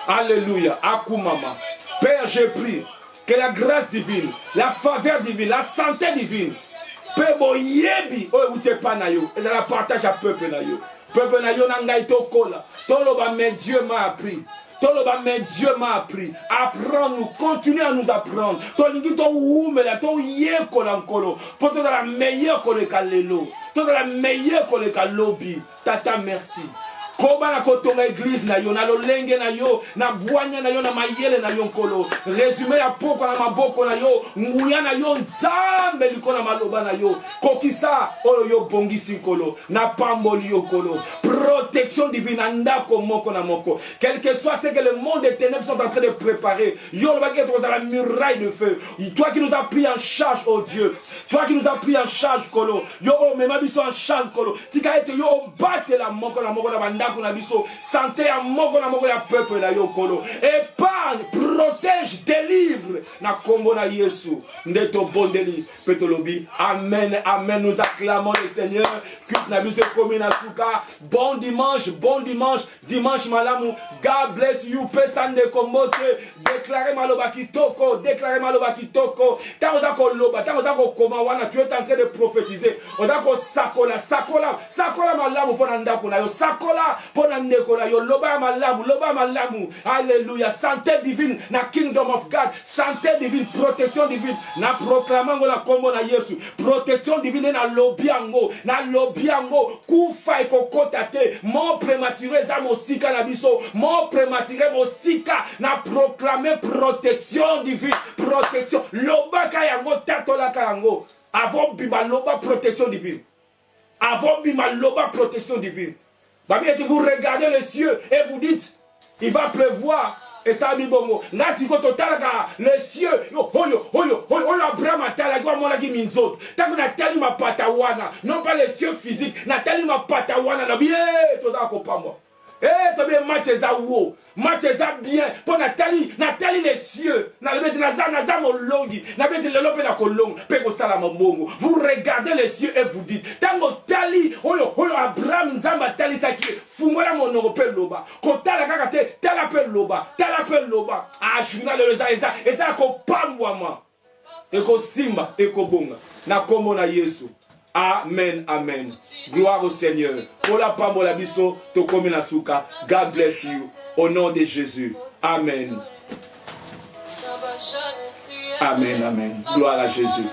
Alléluia. Akumama. Père, je prie que la grâce divine, la faveur divine, la santé divine Père boyebi o ute pa na yo et la partage à peuple na yo. Peuple na yo na ngai to kola. Toloba mais Dieu m'a appris. Toloba mais Dieu m'a appris. Apprends-nous, continue à nous apprendre. Tolingi to umela to ye kola nkolo. Pour toi la meilleure que le kalelo. Toi la meilleure que le kalobi. Tata merci. Koba na kotonga église na yo na lolenge na yo na bwanya na yo na mayele na yo nkolo. Résumé ya poko na maboko na yo nguya na yo nzambe liko na maloba na yo kokisa oyo yo bongisi nkolo na pamboli yo kolo. Protection divine ndako moko na moko. Quel que soit ce que le monde des ténèbres sont en train de préparer, yo le baguette dans la muraille de feu. Toi qui nous as pris en charge, oh Dieu. Toi qui nous as pris en charge kolo. Yo oh mais ma biso en charge kolo. Tika ete yo batte la moko na banda. Santé à moko ya peuple na yo kolo. Épargne, protège, délivre na kombo na Yesu. Ndeto bondeli petolobi. Amen, amen. Nous acclamons le Seigneur. Culte na biso komi na suka. Bon dimanche, dimanche malamu. God bless you. Pesande komote. Déclarez maloba kitoko, déclarez maloba kitoko. Tant dako loba, tant dako koma wana tu es en train de prophétiser. Odako sakola malamu pona ndako na yo. Sakola pona ndeko na yo. Loba malamu. Alléluia. Santé divine na kingdom of God. Santé divine, protection divine. Na proclamango na kombo na Yesu. Protection divine na lobiango. Na lobiango. Kufa ekokota te. Mort prématuré za mosika na biso. Mort prématuré mosika na proclamer protection divine. Protection. Loba kayango tatola kayango. Avant bima loba protection divine. Avant bima loba protection divine. Vous regardez les cieux et vous dites, il va pleuvoir. Et ça dit bongo. Là, si vous les cieux, Abraham a talagi wa mona ki minzot. Tangu Nathalie ma patawana. Non pas les cieux physiques. Nathalie ma patawana. Na bien, tout ça pas moi. Eh, tu bien match ça wo. Match ça bien. Pour Nathalie les cieux. Na le naza molongi. Na bete le lope na kolong. Pe ko sala mbongo. Vous regardez les cieux et vous dites, tango tali, oyo Abraham nzamba tali saki. Fungola monongo pe loba. Ko tala kaka te, tala pe loba. Ah, journal le eza ko pambwa ma. Et ko simba et ko bonga. Na komo na Yesu. Amen, amen. Gloire au Seigneur. Ola pamola biso to komina suka. God bless you. Au nom de Jésus. Amen. Amen, amen. Gloire à Jésus.